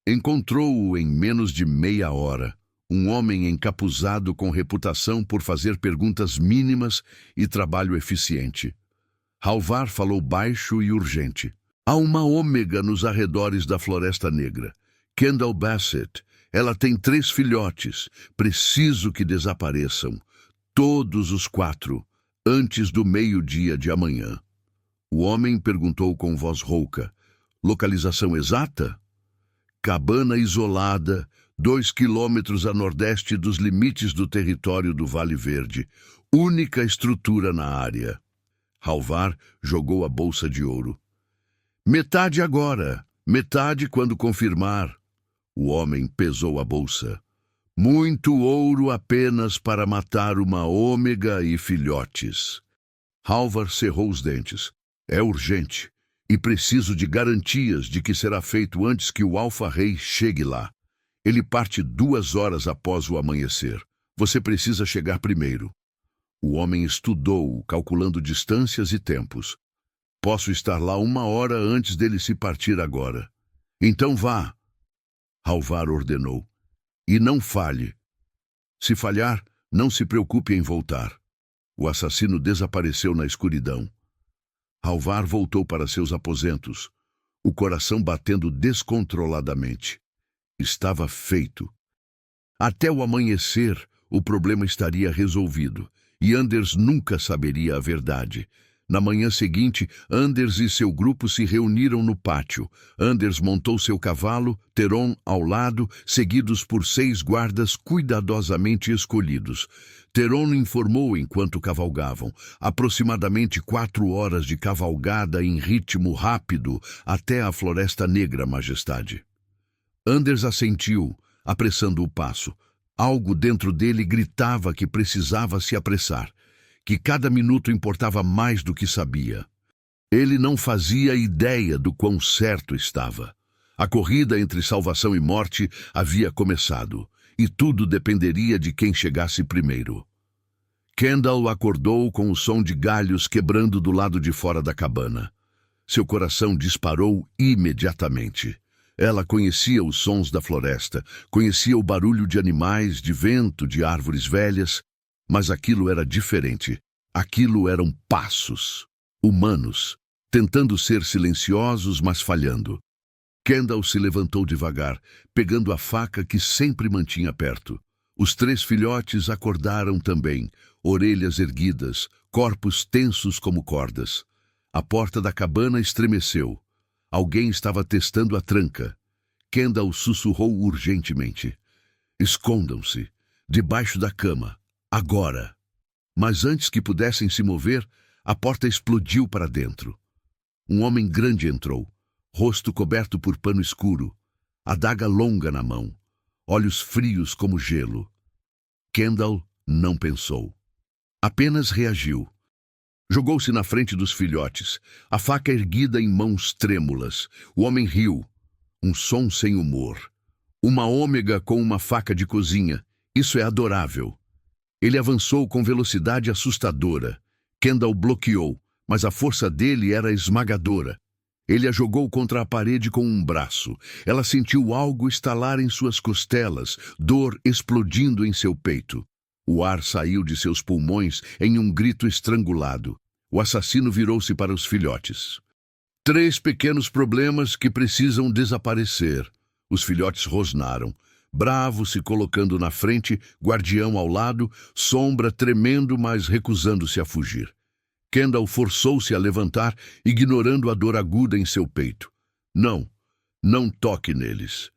Encontrou-o em menos de meia hora, um homem encapuzado com reputação por fazer perguntas mínimas e trabalho eficiente. Halvar falou baixo e urgente. Há uma ômega nos arredores da Floresta Negra. Kendall Bassett. Ela tem 3 filhotes. Preciso que desapareçam. Todos os 4, antes do meio-dia de amanhã. O homem perguntou com voz rouca. Localização exata? Cabana isolada, 2 quilômetros a nordeste dos limites do território do Vale Verde. Única estrutura na área. Halvar jogou a bolsa de ouro. Metade agora, metade quando confirmar. O homem pesou a bolsa. Muito ouro apenas para matar uma ômega e filhotes. Halvar cerrou os dentes. É urgente, e preciso de garantias de que será feito antes que o Alfa-Rei chegue lá. Ele parte 2 horas após o amanhecer. Você precisa chegar primeiro. O homem estudou, calculando distâncias e tempos. Posso estar lá 1 hora antes dele se partir agora. Então vá. Halvar ordenou. E não falhe. Se falhar, não se preocupe em voltar. O assassino desapareceu na escuridão. Halvar voltou para seus aposentos, o coração batendo descontroladamente. Estava feito. Até o amanhecer, o problema estaria resolvido, e Anders nunca saberia a verdade. Na manhã seguinte, Anders e seu grupo se reuniram no pátio. Anders montou seu cavalo, Teron ao lado, seguidos por 6 guardas cuidadosamente escolhidos. Teron informou enquanto cavalgavam, aproximadamente 4 horas de cavalgada em ritmo rápido até a Floresta Negra, Majestade. Anders assentiu, apressando o passo. Algo dentro dele gritava que precisava se apressar, que cada minuto importava mais do que sabia. Ele não fazia ideia do quão certo estava. A corrida entre salvação e morte havia começado, e tudo dependeria de quem chegasse primeiro. Kendall acordou com o som de galhos quebrando do lado de fora da cabana. Seu coração disparou imediatamente. Ela conhecia os sons da floresta, conhecia o barulho de animais, de vento, de árvores velhas, mas aquilo era diferente. Aquilo eram passos, humanos, tentando ser silenciosos, mas falhando. Kendall se levantou devagar, pegando a faca que sempre mantinha perto. Os 3 filhotes acordaram também, orelhas erguidas, corpos tensos como cordas. A porta da cabana estremeceu. Alguém estava testando a tranca. Kendall sussurrou urgentemente. Escondam-se, debaixo da cama, agora. Mas antes que pudessem se mover, a porta explodiu para dentro. Um homem grande entrou, rosto coberto por pano escuro, adaga longa na mão, olhos frios como gelo. Kendall não pensou. Apenas reagiu. Jogou-se na frente dos filhotes, a faca erguida em mãos trêmulas. O homem riu. Um som sem humor. Uma ômega com uma faca de cozinha. Isso é adorável. Ele avançou com velocidade assustadora. Kendall bloqueou, mas a força dele era esmagadora. Ele a jogou contra a parede com um braço. Ela sentiu algo estalar em suas costelas, dor explodindo em seu peito. O ar saiu de seus pulmões em um grito estrangulado. O assassino virou-se para os filhotes. 3 pequenos problemas que precisam desaparecer. Os filhotes rosnaram. Bravo se colocando na frente, Guardião ao lado, Sombra tremendo, mas recusando-se a fugir. Kendall forçou-se a levantar, ignorando a dor aguda em seu peito. Não toque neles.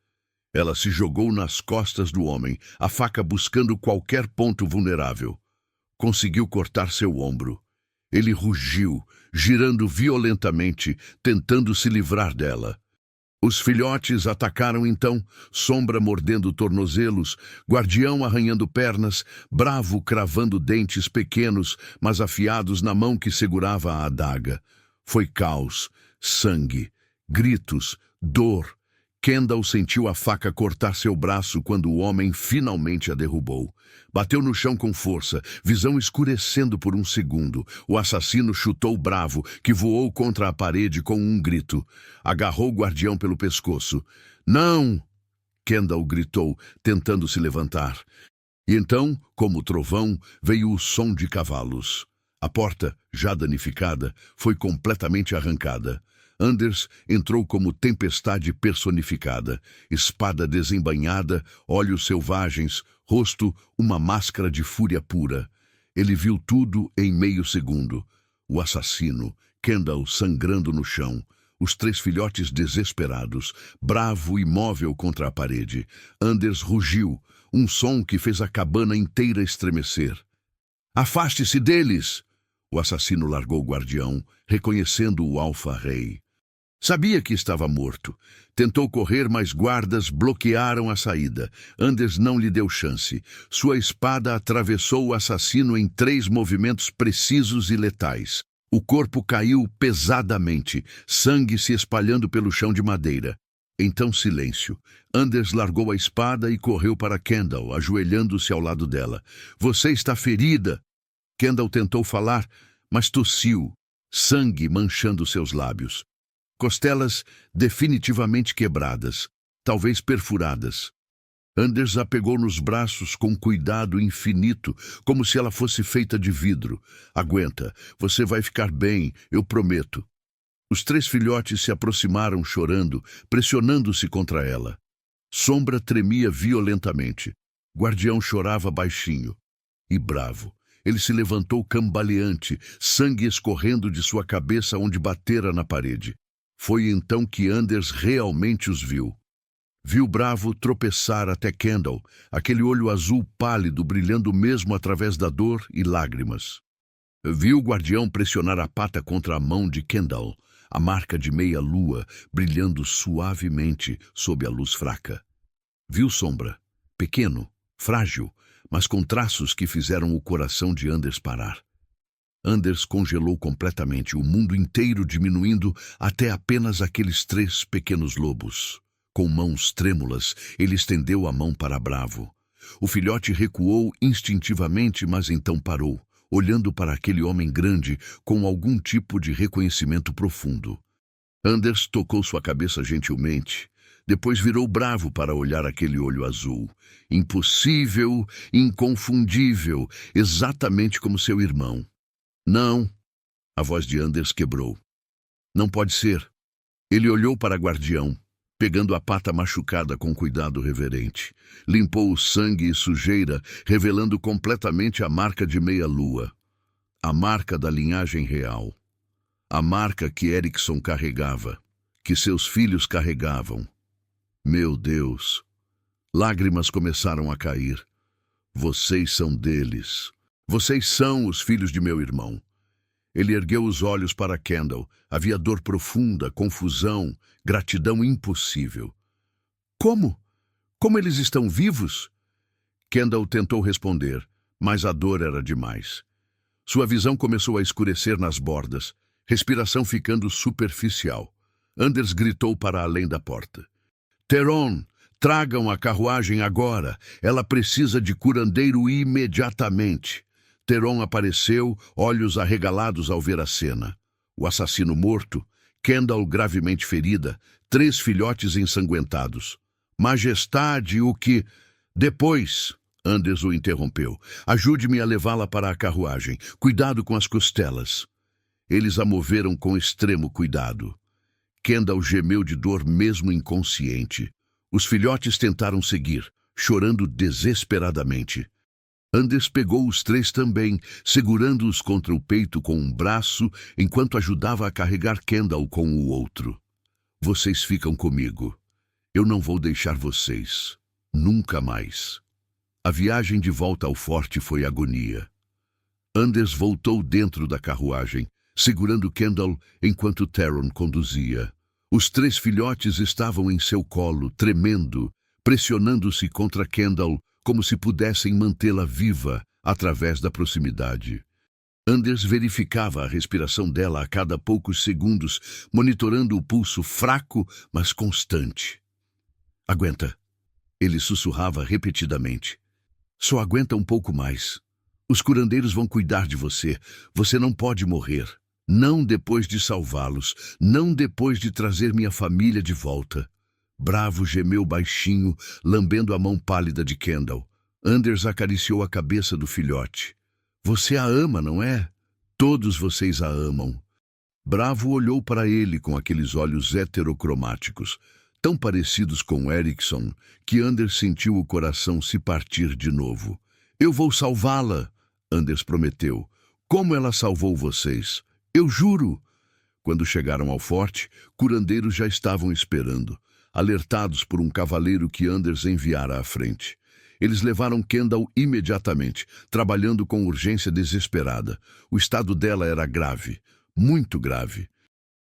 Ela se jogou nas costas do homem, a faca buscando qualquer ponto vulnerável. Conseguiu cortar seu ombro. Ele rugiu, girando violentamente, tentando se livrar dela. Os filhotes atacaram então, Sombra mordendo tornozelos, Guardião arranhando pernas, Bravo cravando dentes pequenos, mas afiados na mão que segurava a adaga. Foi caos, sangue, gritos, dor. Kendall sentiu a faca cortar seu braço quando o homem finalmente a derrubou. Bateu no chão com força, visão escurecendo por um segundo. O assassino chutou Bravo, que voou contra a parede com um grito. Agarrou o Guardião pelo pescoço. Não! Kendall gritou, tentando se levantar. E então, como trovão, veio o som de cavalos. A porta, já danificada, foi completamente arrancada. Anders entrou como tempestade personificada, espada desembainhada, olhos selvagens, rosto uma máscara de fúria pura. Ele viu tudo em meio segundo. O assassino, Kendall sangrando no chão, os 3 filhotes desesperados, Bravo imóvel contra a parede. Anders rugiu, um som que fez a cabana inteira estremecer. Afaste-se deles! O assassino largou o Guardião, reconhecendo o Alfa-Rei. Sabia que estava morto. Tentou correr, mas guardas bloquearam a saída. Anders não lhe deu chance. Sua espada atravessou o assassino em 3 movimentos precisos e letais. O corpo caiu pesadamente, sangue se espalhando pelo chão de madeira. Então silêncio. Anders largou a espada e correu para Kendall, ajoelhando-se ao lado dela. Você está ferida! Kendall tentou falar, mas tossiu, sangue manchando seus lábios. Costelas definitivamente quebradas, talvez perfuradas. Anders a pegou nos braços com cuidado infinito, como se ela fosse feita de vidro. Aguenta, você vai ficar bem, eu prometo. Os 3 filhotes se aproximaram chorando, pressionando-se contra ela. Sombra tremia violentamente. Guardião chorava baixinho e bravo. Ele se levantou cambaleante, sangue escorrendo de sua cabeça onde batera na parede. Foi então que Anders realmente os viu. Viu Bravo tropeçar até Kendall, aquele olho azul pálido brilhando mesmo através da dor e lágrimas. Viu o Guardião pressionar a pata contra a mão de Kendall, a marca de meia-lua brilhando suavemente sob a luz fraca. Viu Sombra, pequeno, frágil, mas com traços que fizeram o coração de Anders parar. Anders congelou completamente, o mundo inteiro diminuindo até apenas aqueles 3 pequenos lobos. Com mãos trêmulas, ele estendeu a mão para Bravo. O filhote recuou instintivamente, mas então parou, olhando para aquele homem grande com algum tipo de reconhecimento profundo. Anders tocou sua cabeça gentilmente. Depois virou Bravo para olhar aquele olho azul. Impossível, inconfundível, exatamente como seu irmão. Não, a voz de Anders quebrou. Não pode ser. Ele olhou para Guardião, pegando a pata machucada com cuidado reverente. Limpou o sangue e sujeira, revelando completamente a marca de meia-lua. A marca da linhagem real. A marca que Erickson carregava, que seus filhos carregavam. Meu Deus! Lágrimas começaram a cair. Vocês são deles. Vocês são os filhos de meu irmão. Ele ergueu os olhos para Kendall. Havia dor profunda, confusão, gratidão impossível. Como? Como eles estão vivos? Kendall tentou responder, mas a dor era demais. Sua visão começou a escurecer nas bordas, respiração ficando superficial. Anders gritou para além da porta. Theron, tragam a carruagem agora. Ela precisa de curandeiro imediatamente. Theron apareceu, olhos arregalados ao ver a cena. O assassino morto, Kendall gravemente ferida, 3 filhotes ensanguentados. Majestade, o que... Depois, Anders o interrompeu. Ajude-me a levá-la para a carruagem. Cuidado com as costelas. Eles a moveram com extremo cuidado. Kendall gemeu de dor mesmo inconsciente. Os filhotes tentaram seguir, chorando desesperadamente. Anders pegou os 3 também, segurando-os contra o peito com um braço, enquanto ajudava a carregar Kendall com o outro. Vocês ficam comigo. Eu não vou deixar vocês. Nunca mais. A viagem de volta ao forte foi agonia. Anders voltou dentro da carruagem, segurando Kendall enquanto Theron conduzia. Os 3 filhotes estavam em seu colo, tremendo, pressionando-se contra Kendall, como se pudessem mantê-la viva através da proximidade. Anders verificava a respiração dela a cada poucos segundos, monitorando o pulso fraco, mas constante. Aguenta. Ele sussurrava repetidamente. Só aguenta um pouco mais. Os curandeiros vão cuidar de você. Você não pode morrer. Não depois de salvá-los. Não depois de trazer minha família de volta. Bravo gemeu baixinho, lambendo a mão pálida de Kendall. Anders acariciou a cabeça do filhote. Você a ama, não é? Todos vocês a amam. Bravo olhou para ele com aqueles olhos heterocromáticos, tão parecidos com Erickson, que Anders sentiu o coração se partir de novo. Eu vou salvá-la, Anders prometeu. Como ela salvou vocês? Eu juro. Quando chegaram ao forte, curandeiros já estavam esperando, alertados por um cavaleiro que Anders enviara à frente. Eles levaram Kendall imediatamente, trabalhando com urgência desesperada. O estado dela era grave, muito grave.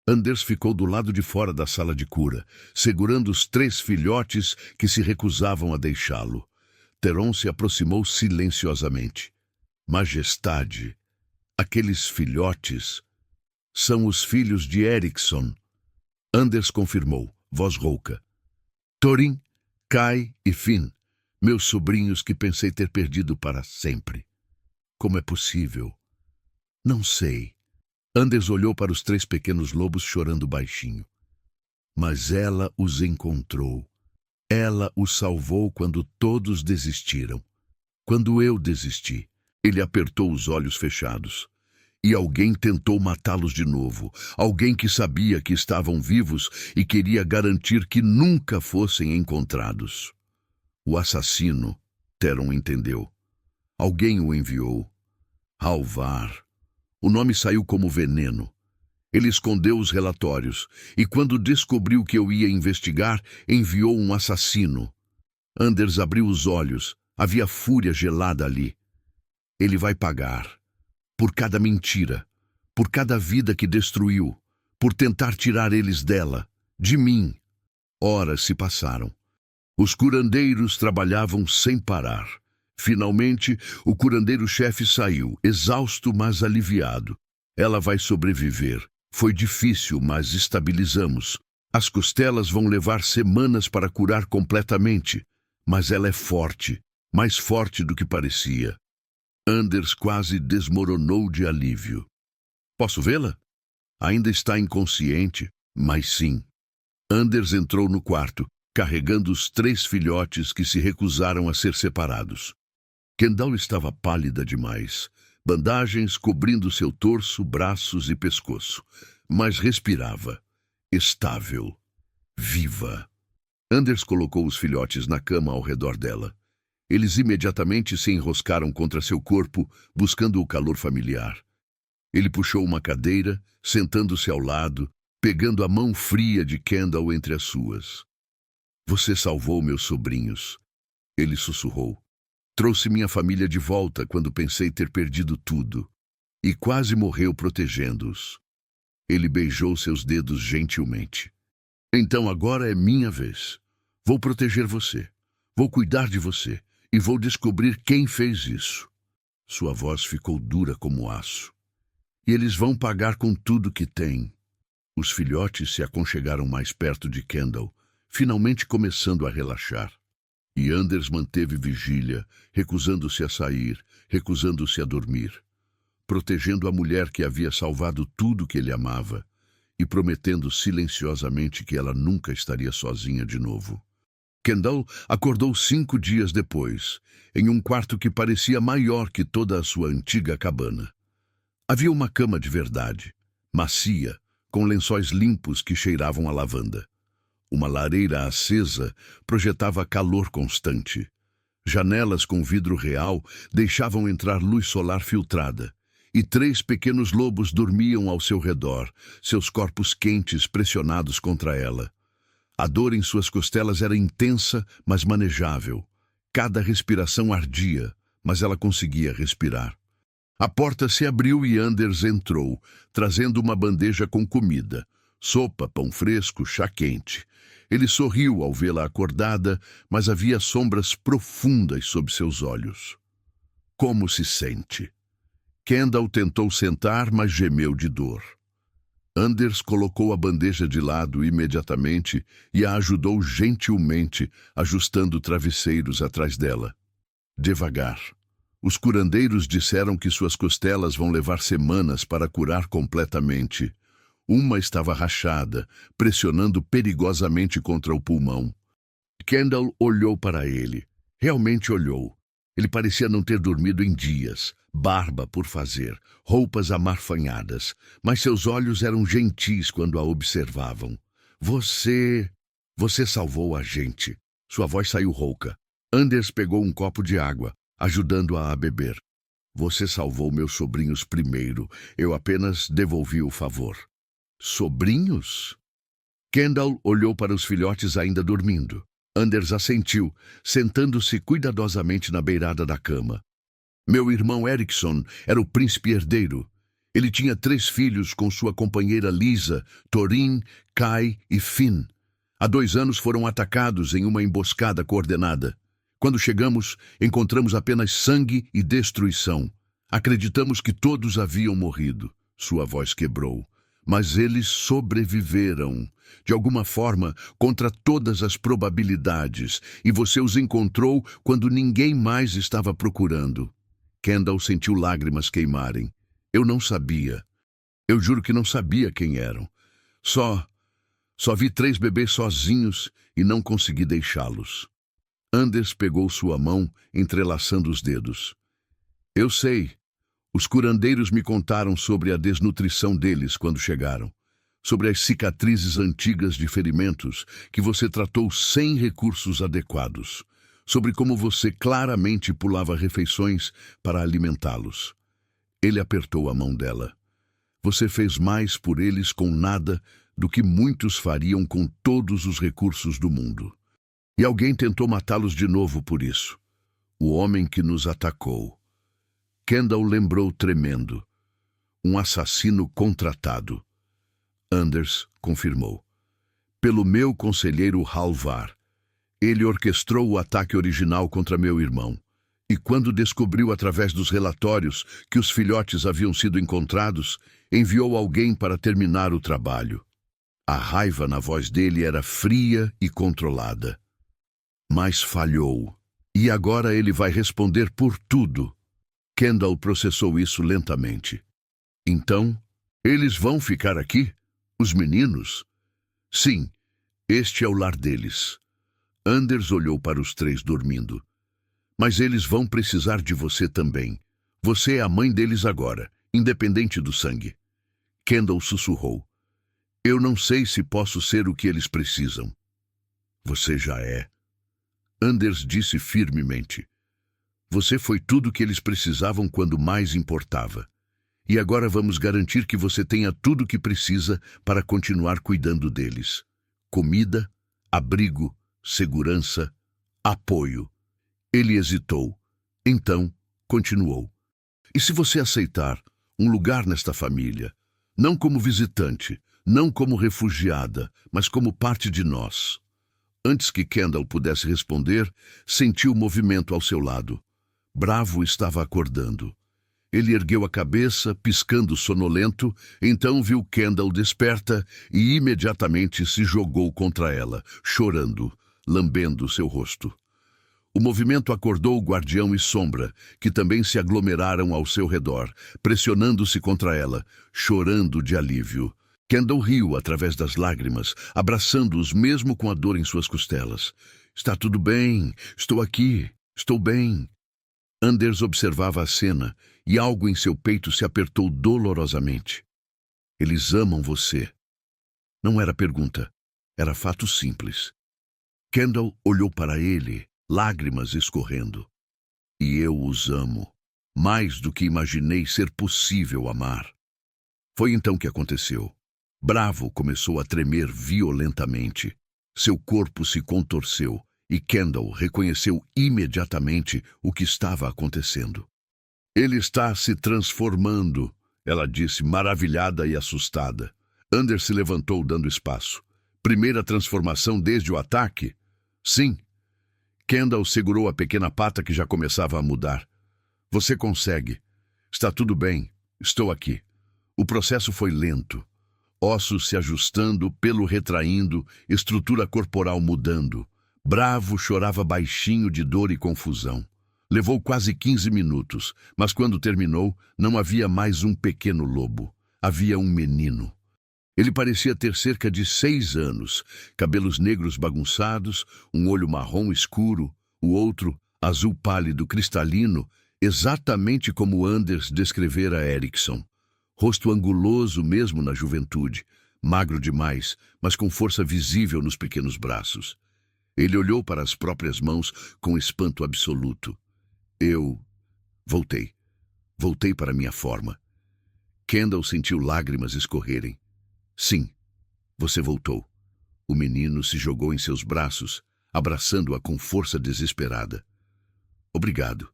Anders ficou do lado de fora da sala de cura, segurando os 3 filhotes que se recusavam a deixá-lo. Theron se aproximou silenciosamente. Majestade, aqueles filhotes são os filhos de Erickson. Anders confirmou, voz rouca. Thorin, Kai e Finn, meus sobrinhos que pensei ter perdido para sempre. Como é possível? Não sei. Anders olhou para os 3 pequenos lobos chorando baixinho. Mas ela os encontrou. Ela os salvou quando todos desistiram. Quando eu desisti, ele apertou os olhos fechados. E alguém tentou matá-los de novo. Alguém que sabia que estavam vivos e queria garantir que nunca fossem encontrados. O assassino, Theron entendeu. Alguém o enviou. Halvar. O nome saiu como veneno. Ele escondeu os relatórios e, quando descobriu que eu ia investigar, enviou um assassino. Anders abriu os olhos. Havia fúria gelada ali. Ele vai pagar. Por cada mentira. Por cada vida que destruiu. Por tentar tirar eles dela. De mim. Horas se passaram. Os curandeiros trabalhavam sem parar. Finalmente, o curandeiro-chefe saiu, exausto, mas aliviado. Ela vai sobreviver. Foi difícil, mas estabilizamos. As costelas vão levar semanas para curar completamente, mas ela é forte, mais forte do que parecia. Anders quase desmoronou de alívio. Posso vê-la? Ainda está inconsciente, mas sim. Anders entrou no quarto, carregando os 3 filhotes que se recusaram a ser separados. Kendall estava pálida demais, bandagens cobrindo seu torso, braços e pescoço, mas respirava, estável, viva. Anders colocou os filhotes na cama ao redor dela. Eles imediatamente se enroscaram contra seu corpo, buscando o calor familiar. Ele puxou uma cadeira, sentando-se ao lado, pegando a mão fria de Kendall entre as suas. Você salvou meus sobrinhos, ele sussurrou. Trouxe minha família de volta quando pensei ter perdido tudo, e quase morreu protegendo-os. Ele beijou seus dedos gentilmente. Então agora é minha vez. Vou proteger você. Vou cuidar de você. E vou descobrir quem fez isso. Sua voz ficou dura como aço. E eles vão pagar com tudo que têm. Os filhotes se aconchegaram mais perto de Kendall, finalmente começando a relaxar. E Anders manteve vigília, recusando-se a sair, recusando-se a dormir, protegendo a mulher que havia salvado tudo que ele amava e prometendo silenciosamente que ela nunca estaria sozinha de novo. Kendall acordou 5 dias depois, em um quarto que parecia maior que toda a sua antiga cabana. Havia uma cama de verdade, macia, com lençóis limpos que cheiravam a lavanda. Uma lareira acesa projetava calor constante. Janelas com vidro real deixavam entrar luz solar filtrada, e 3 pequenos lobos dormiam ao seu redor, seus corpos quentes pressionados contra ela. A dor em suas costelas era intensa, mas manejável. Cada respiração ardia, mas ela conseguia respirar. A porta se abriu e Anders entrou, trazendo uma bandeja com comida, sopa, pão fresco, chá quente. Ele sorriu ao vê-la acordada, mas havia sombras profundas sob seus olhos. Como se sente? Kendall tentou sentar, mas gemeu de dor. Anders colocou a bandeja de lado imediatamente e a ajudou gentilmente, ajustando travesseiros atrás dela. Devagar. Os curandeiros disseram que suas costelas vão levar semanas para curar completamente. Uma estava rachada, pressionando perigosamente contra o pulmão. Kendall olhou para ele. Realmente olhou. Ele parecia não ter dormido em dias, barba por fazer, roupas amarfanhadas, mas seus olhos eram gentis quando a observavam. Você salvou a gente. Sua voz saiu rouca. Anders pegou um copo de água, ajudando-a a beber. Você salvou meus sobrinhos primeiro. Eu apenas devolvi o favor. Sobrinhos? Kendall olhou para os filhotes ainda dormindo. Anders assentiu, sentando-se cuidadosamente na beirada da cama. Meu irmão Erickson era o príncipe herdeiro. Ele tinha 3 filhos com sua companheira Lisa, Thorin, Kai e Finn. Há 2 anos foram atacados em uma emboscada coordenada. Quando chegamos, encontramos apenas sangue e destruição. Acreditamos que todos haviam morrido. Sua voz quebrou. Mas eles sobreviveram, de alguma forma, contra todas as probabilidades, e você os encontrou quando ninguém mais estava procurando. Kendall sentiu lágrimas queimarem. Eu não sabia. Eu juro que não sabia quem eram. Só vi 3 bebês sozinhos e não consegui deixá-los. Anders pegou sua mão, entrelaçando os dedos. Eu sei. Os curandeiros me contaram sobre a desnutrição deles quando chegaram, sobre as cicatrizes antigas de ferimentos que você tratou sem recursos adequados, sobre como você claramente pulava refeições para alimentá-los. Ele apertou a mão dela. Você fez mais por eles com nada do que muitos fariam com todos os recursos do mundo. E alguém tentou matá-los de novo por isso. O homem que nos atacou. Kendall lembrou tremendo. Um assassino contratado. Anders confirmou. Pelo meu conselheiro Halvar. Ele orquestrou o ataque original contra meu irmão. E quando descobriu através dos relatórios que os filhotes haviam sido encontrados, enviou alguém para terminar o trabalho. A raiva na voz dele era fria e controlada. Mas falhou. E agora ele vai responder por tudo. Kendall processou isso lentamente. Então, eles vão ficar aqui? Os meninos? Sim, este é o lar deles. Anders olhou para os 3 dormindo. Mas eles vão precisar de você também. Você é a mãe deles agora, independente do sangue. Kendall sussurrou. Eu não sei se posso ser o que eles precisam. Você já é. Anders disse firmemente. Você foi tudo o que eles precisavam quando mais importava. E agora vamos garantir que você tenha tudo o que precisa para continuar cuidando deles. Comida, abrigo, segurança, apoio. Ele hesitou. Então, continuou. E se você aceitar um lugar nesta família, não como visitante, não como refugiada, mas como parte de nós? Antes que Kendall pudesse responder, sentiu movimento ao seu lado. Bravo estava acordando. Ele ergueu a cabeça, piscando sonolento, então viu Kendall desperta e imediatamente se jogou contra ela, chorando, lambendo seu rosto. O movimento acordou o guardião e Sombra, que também se aglomeraram ao seu redor, pressionando-se contra ela, chorando de alívio. Kendall riu através das lágrimas, abraçando-os mesmo com a dor em suas costelas. Está tudo bem, estou aqui, estou bem. Anders observava a cena e algo em seu peito se apertou dolorosamente. Eles amam você. Não era pergunta, era fato simples. Kendall olhou para ele, lágrimas escorrendo. E eu os amo, mais do que imaginei ser possível amar. Foi então que aconteceu. Bravo começou a tremer violentamente. Seu corpo se contorceu e Kendall reconheceu imediatamente o que estava acontecendo. Ele está se transformando, ela disse, maravilhada e assustada. Anders se levantou dando espaço. Primeira transformação desde o ataque? Sim. Kendall segurou a pequena pata que já começava a mudar. Você consegue. Está tudo bem. Estou aqui. O processo foi lento. Ossos se ajustando, pelo retraindo, estrutura corporal mudando. Bravo chorava baixinho de dor e confusão. Levou quase 15 minutos, mas quando terminou, não havia mais um pequeno lobo. Havia um menino. Ele parecia ter cerca de 6 anos, cabelos negros bagunçados, um olho marrom escuro, o outro azul pálido cristalino, exatamente como Anders descrevera Erickson. Rosto anguloso mesmo na juventude, magro demais, mas com força visível nos pequenos braços. Ele olhou para as próprias mãos com espanto absoluto. Eu voltei. Voltei para minha forma. Kendall sentiu lágrimas escorrerem. Sim, você voltou. O menino se jogou em seus braços, abraçando-a com força desesperada. Obrigado.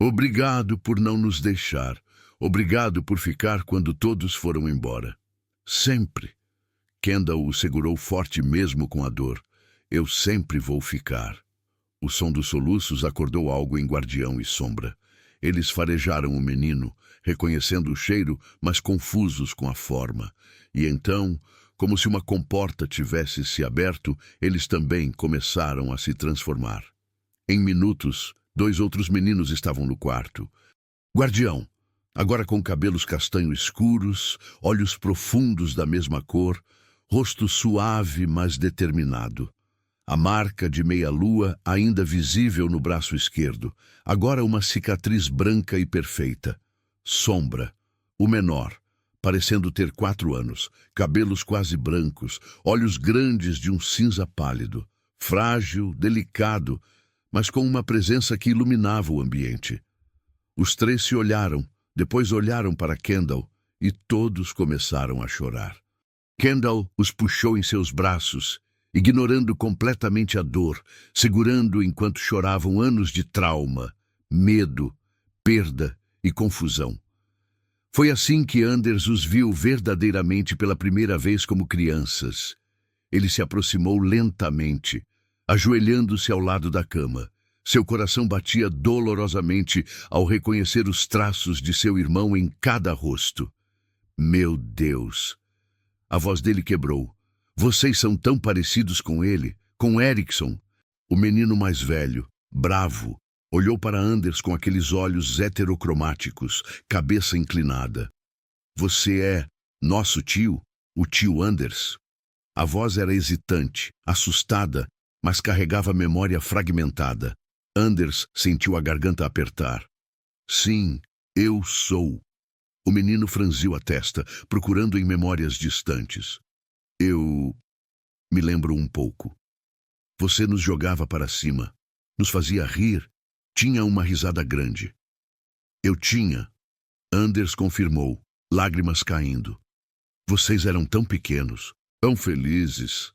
Obrigado por não nos deixar. Obrigado por ficar quando todos foram embora. Sempre. Kendall o segurou forte mesmo com a dor. Eu sempre vou ficar. O som dos soluços acordou algo em Guardião e Sombra. Eles farejaram o menino, reconhecendo o cheiro, mas confusos com a forma. E então, como se uma comporta tivesse se aberto, eles também começaram a se transformar. Em minutos, 2 outros meninos estavam no quarto. Guardião, agora com cabelos castanho escuros, olhos profundos da mesma cor, rosto suave, mas determinado. A marca de meia-lua ainda visível no braço esquerdo, agora uma cicatriz branca e perfeita. Sombra, o menor, parecendo ter 4 anos, cabelos quase brancos, olhos grandes de um cinza pálido, frágil, delicado, mas com uma presença que iluminava o ambiente. Os 3 se olharam, depois olharam para Kendall e todos começaram a chorar. Kendall os puxou em seus braços, ignorando completamente a dor, segurando enquanto choravam anos de trauma, medo, perda e confusão. Foi assim que Anders os viu verdadeiramente pela primeira vez como crianças. Ele se aproximou lentamente, ajoelhando-se ao lado da cama. Seu coração batia dolorosamente ao reconhecer os traços de seu irmão em cada rosto. Meu Deus! A voz dele quebrou. Vocês são tão parecidos com ele, com Erickson. O menino mais velho, bravo, olhou para Anders com aqueles olhos heterocromáticos, cabeça inclinada. Você é nosso tio, o tio Anders? A voz era hesitante, assustada, mas carregava a memória fragmentada. Anders sentiu a garganta apertar. Sim, eu sou. O menino franziu a testa, procurando em memórias distantes. Eu me lembro um pouco. Você nos jogava para cima, nos fazia rir, tinha uma risada grande. Eu tinha. Anders confirmou, lágrimas caindo. Vocês eram tão pequenos, tão felizes.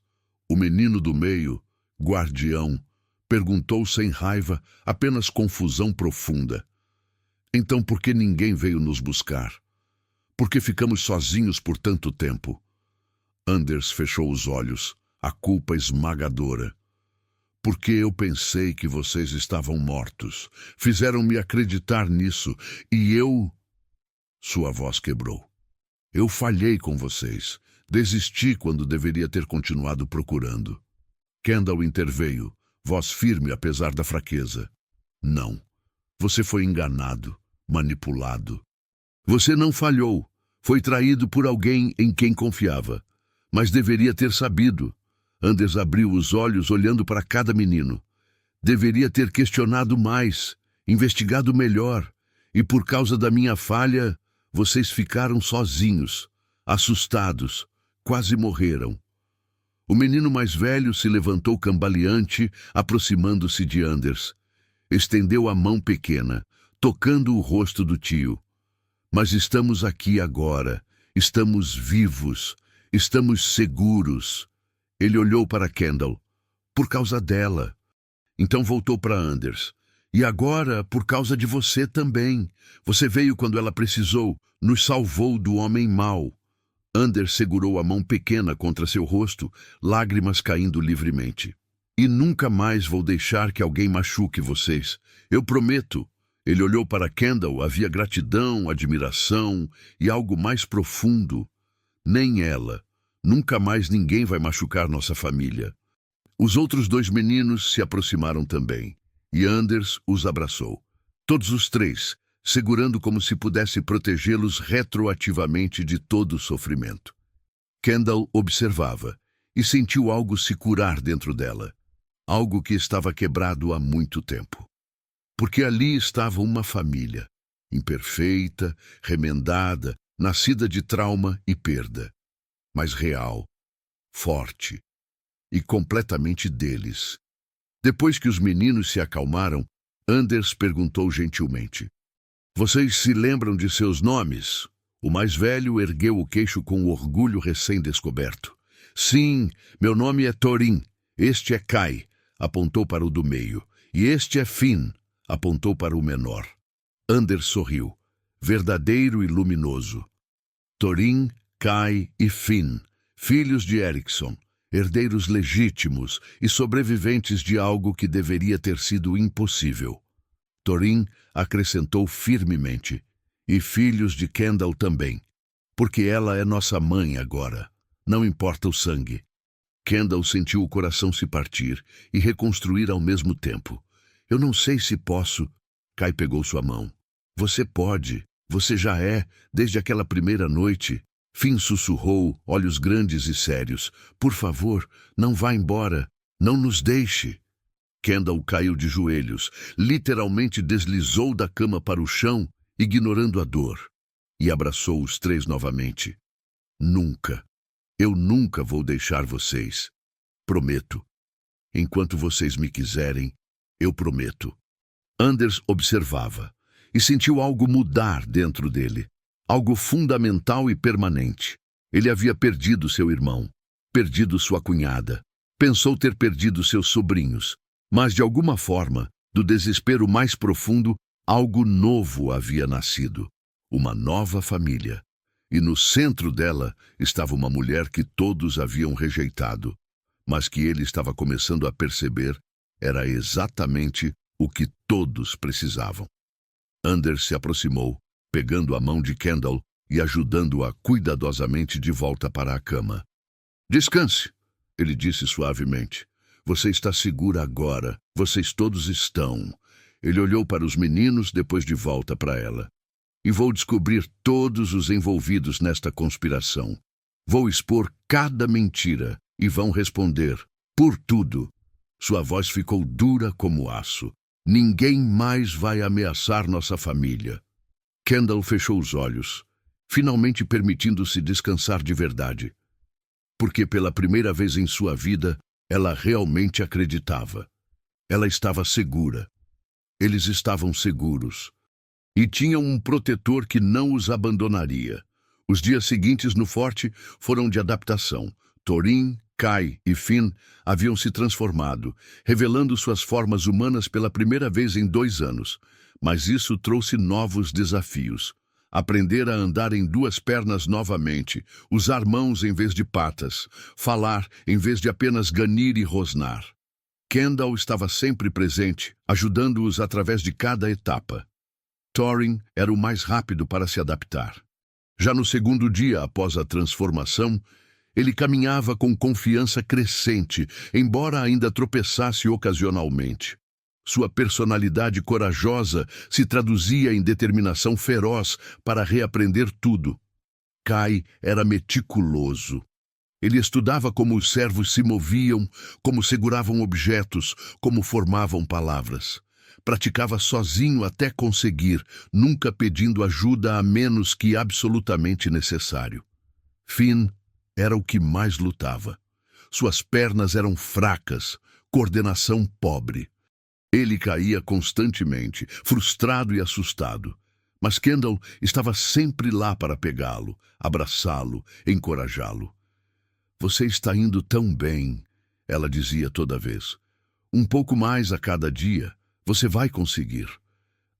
O menino do meio, Guardião, perguntou sem raiva, apenas confusão profunda. Então por que ninguém veio nos buscar? Por que ficamos sozinhos por tanto tempo? Anders fechou os olhos, a culpa esmagadora. Porque eu pensei que vocês estavam mortos. Fizeram-me acreditar nisso, e eu... Sua voz quebrou. Eu falhei com vocês. Desisti quando deveria ter continuado procurando. Kendall interveio, voz firme apesar da fraqueza. Não. Você foi enganado, manipulado. Você não falhou. Foi traído por alguém em quem confiava. Mas deveria ter sabido. Anders abriu os olhos olhando para cada menino. Deveria ter questionado mais, investigado melhor. E por causa da minha falha, vocês ficaram sozinhos, assustados, quase morreram. O menino mais velho se levantou cambaleante, aproximando-se de Anders. Estendeu a mão pequena, tocando o rosto do tio. Mas estamos aqui agora, estamos vivos, estamos seguros. Ele olhou para Kendall. Por causa dela. Então voltou para Anders. E agora, por causa de você também. Você veio quando ela precisou, nos salvou do homem mau. Anders segurou a mão pequena contra seu rosto, lágrimas caindo livremente. E nunca mais vou deixar que alguém machuque vocês. Eu prometo. Ele olhou para Kendall, havia gratidão, admiração e algo mais profundo. Nem ela. Nunca mais ninguém vai machucar nossa família. Os outros dois meninos se aproximaram também, e Anders os abraçou. Todos os três, segurando como se pudesse protegê-los retroativamente de todo o sofrimento. Kendall observava, e sentiu algo se curar dentro dela. Algo que estava quebrado há muito tempo. Porque ali estava uma família, imperfeita, remendada, nascida de trauma e perda, mas real, forte e completamente deles. Depois que os meninos se acalmaram, Anders perguntou gentilmente: Vocês se lembram de seus nomes? O mais velho ergueu o queixo com orgulho recém-descoberto. Sim, meu nome é Thorin. Este é Kai, apontou para o do meio. E este é Finn, apontou para o menor. Anders sorriu, verdadeiro e luminoso. Thorin, Kai e Finn, filhos de Eriksson, herdeiros legítimos e sobreviventes de algo que deveria ter sido impossível. Thorin acrescentou firmemente, e filhos de Kendall também, porque ela é nossa mãe agora, não importa o sangue. Kendall sentiu o coração se partir e reconstruir ao mesmo tempo. Eu não sei se posso. Kai pegou sua mão. Você pode, você já é, desde aquela primeira noite. Finn sussurrou, olhos grandes e sérios. Por favor, não vá embora, não nos deixe. Kendall caiu de joelhos, literalmente deslizou da cama para o chão, ignorando a dor, e abraçou os três novamente. Nunca, eu nunca vou deixar vocês. Prometo. Enquanto vocês me quiserem, eu prometo. Anders observava, e sentiu algo mudar dentro dele. Algo fundamental e permanente. Ele havia perdido seu irmão, perdido sua cunhada. Pensou ter perdido seus sobrinhos. Mas, de alguma forma, do desespero mais profundo, algo novo havia nascido. Uma nova família. E no centro dela estava uma mulher que todos haviam rejeitado, mas que ele estava começando a perceber era exatamente o que todos precisavam. Anders se aproximou, pegando a mão de Kendall e ajudando-a cuidadosamente de volta para a cama. Descanse, ele disse suavemente. Você está segura agora, vocês todos estão. Ele olhou para os meninos, depois de volta para ela. E vou descobrir todos os envolvidos nesta conspiração. Vou expor cada mentira e vão responder por tudo. Sua voz ficou dura como aço. Ninguém mais vai ameaçar nossa família. Kendall fechou os olhos, finalmente permitindo-se descansar de verdade. Porque pela primeira vez em sua vida, ela realmente acreditava. Ela estava segura. Eles estavam seguros. E tinham um protetor que não os abandonaria. Os dias seguintes no forte foram de adaptação. Thorin, Kai e Finn haviam se transformado, revelando suas formas humanas pela primeira vez em 2 anos. Mas isso trouxe novos desafios. Aprender a andar em 2 pernas novamente, usar mãos em vez de patas, falar em vez de apenas ganir e rosnar. Kendall estava sempre presente, ajudando-os através de cada etapa. Thorin era o mais rápido para se adaptar. Já no segundo dia após a transformação, ele caminhava com confiança crescente, embora ainda tropeçasse ocasionalmente. Sua personalidade corajosa se traduzia em determinação feroz para reaprender tudo. Kai era meticuloso. Ele estudava como os servos se moviam, como seguravam objetos, como formavam palavras. Praticava sozinho até conseguir, nunca pedindo ajuda a menos que absolutamente necessário. Finn era o que mais lutava. Suas pernas eram fracas, coordenação pobre. Ele caía constantemente, frustrado e assustado. Mas Kendall estava sempre lá para pegá-lo, abraçá-lo, encorajá-lo. "Você está indo tão bem", ela dizia toda vez. "Um pouco mais a cada dia. Você vai conseguir."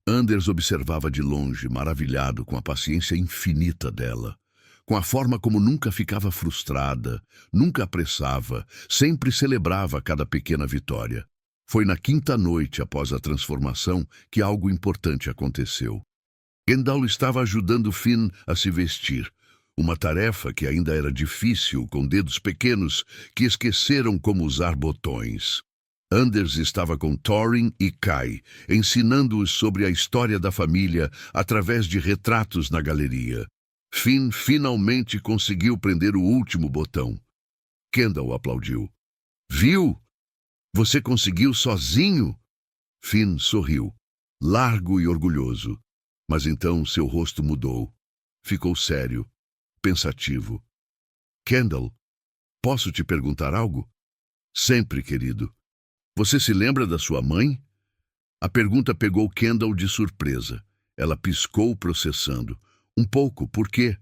Anders observava de longe, maravilhado com a paciência infinita dela, com a forma como nunca ficava frustrada, nunca apressava, sempre celebrava cada pequena vitória. Foi na quinta noite após a transformação que algo importante aconteceu. Kendall estava ajudando Finn a se vestir, uma tarefa que ainda era difícil com dedos pequenos que esqueceram como usar botões. Anders estava com Thorin e Kai, ensinando-os sobre a história da família através de retratos na galeria. Finn finalmente conseguiu prender o último botão. Kendall aplaudiu. "Viu? Você conseguiu sozinho?" Finn sorriu, largo e orgulhoso. Mas então seu rosto mudou. Ficou sério, pensativo. "Kendall, posso te perguntar algo?" "Sempre, querido." "Você se lembra da sua mãe?" A pergunta pegou Kendall de surpresa. Ela piscou, processando. "Um pouco, por quê?"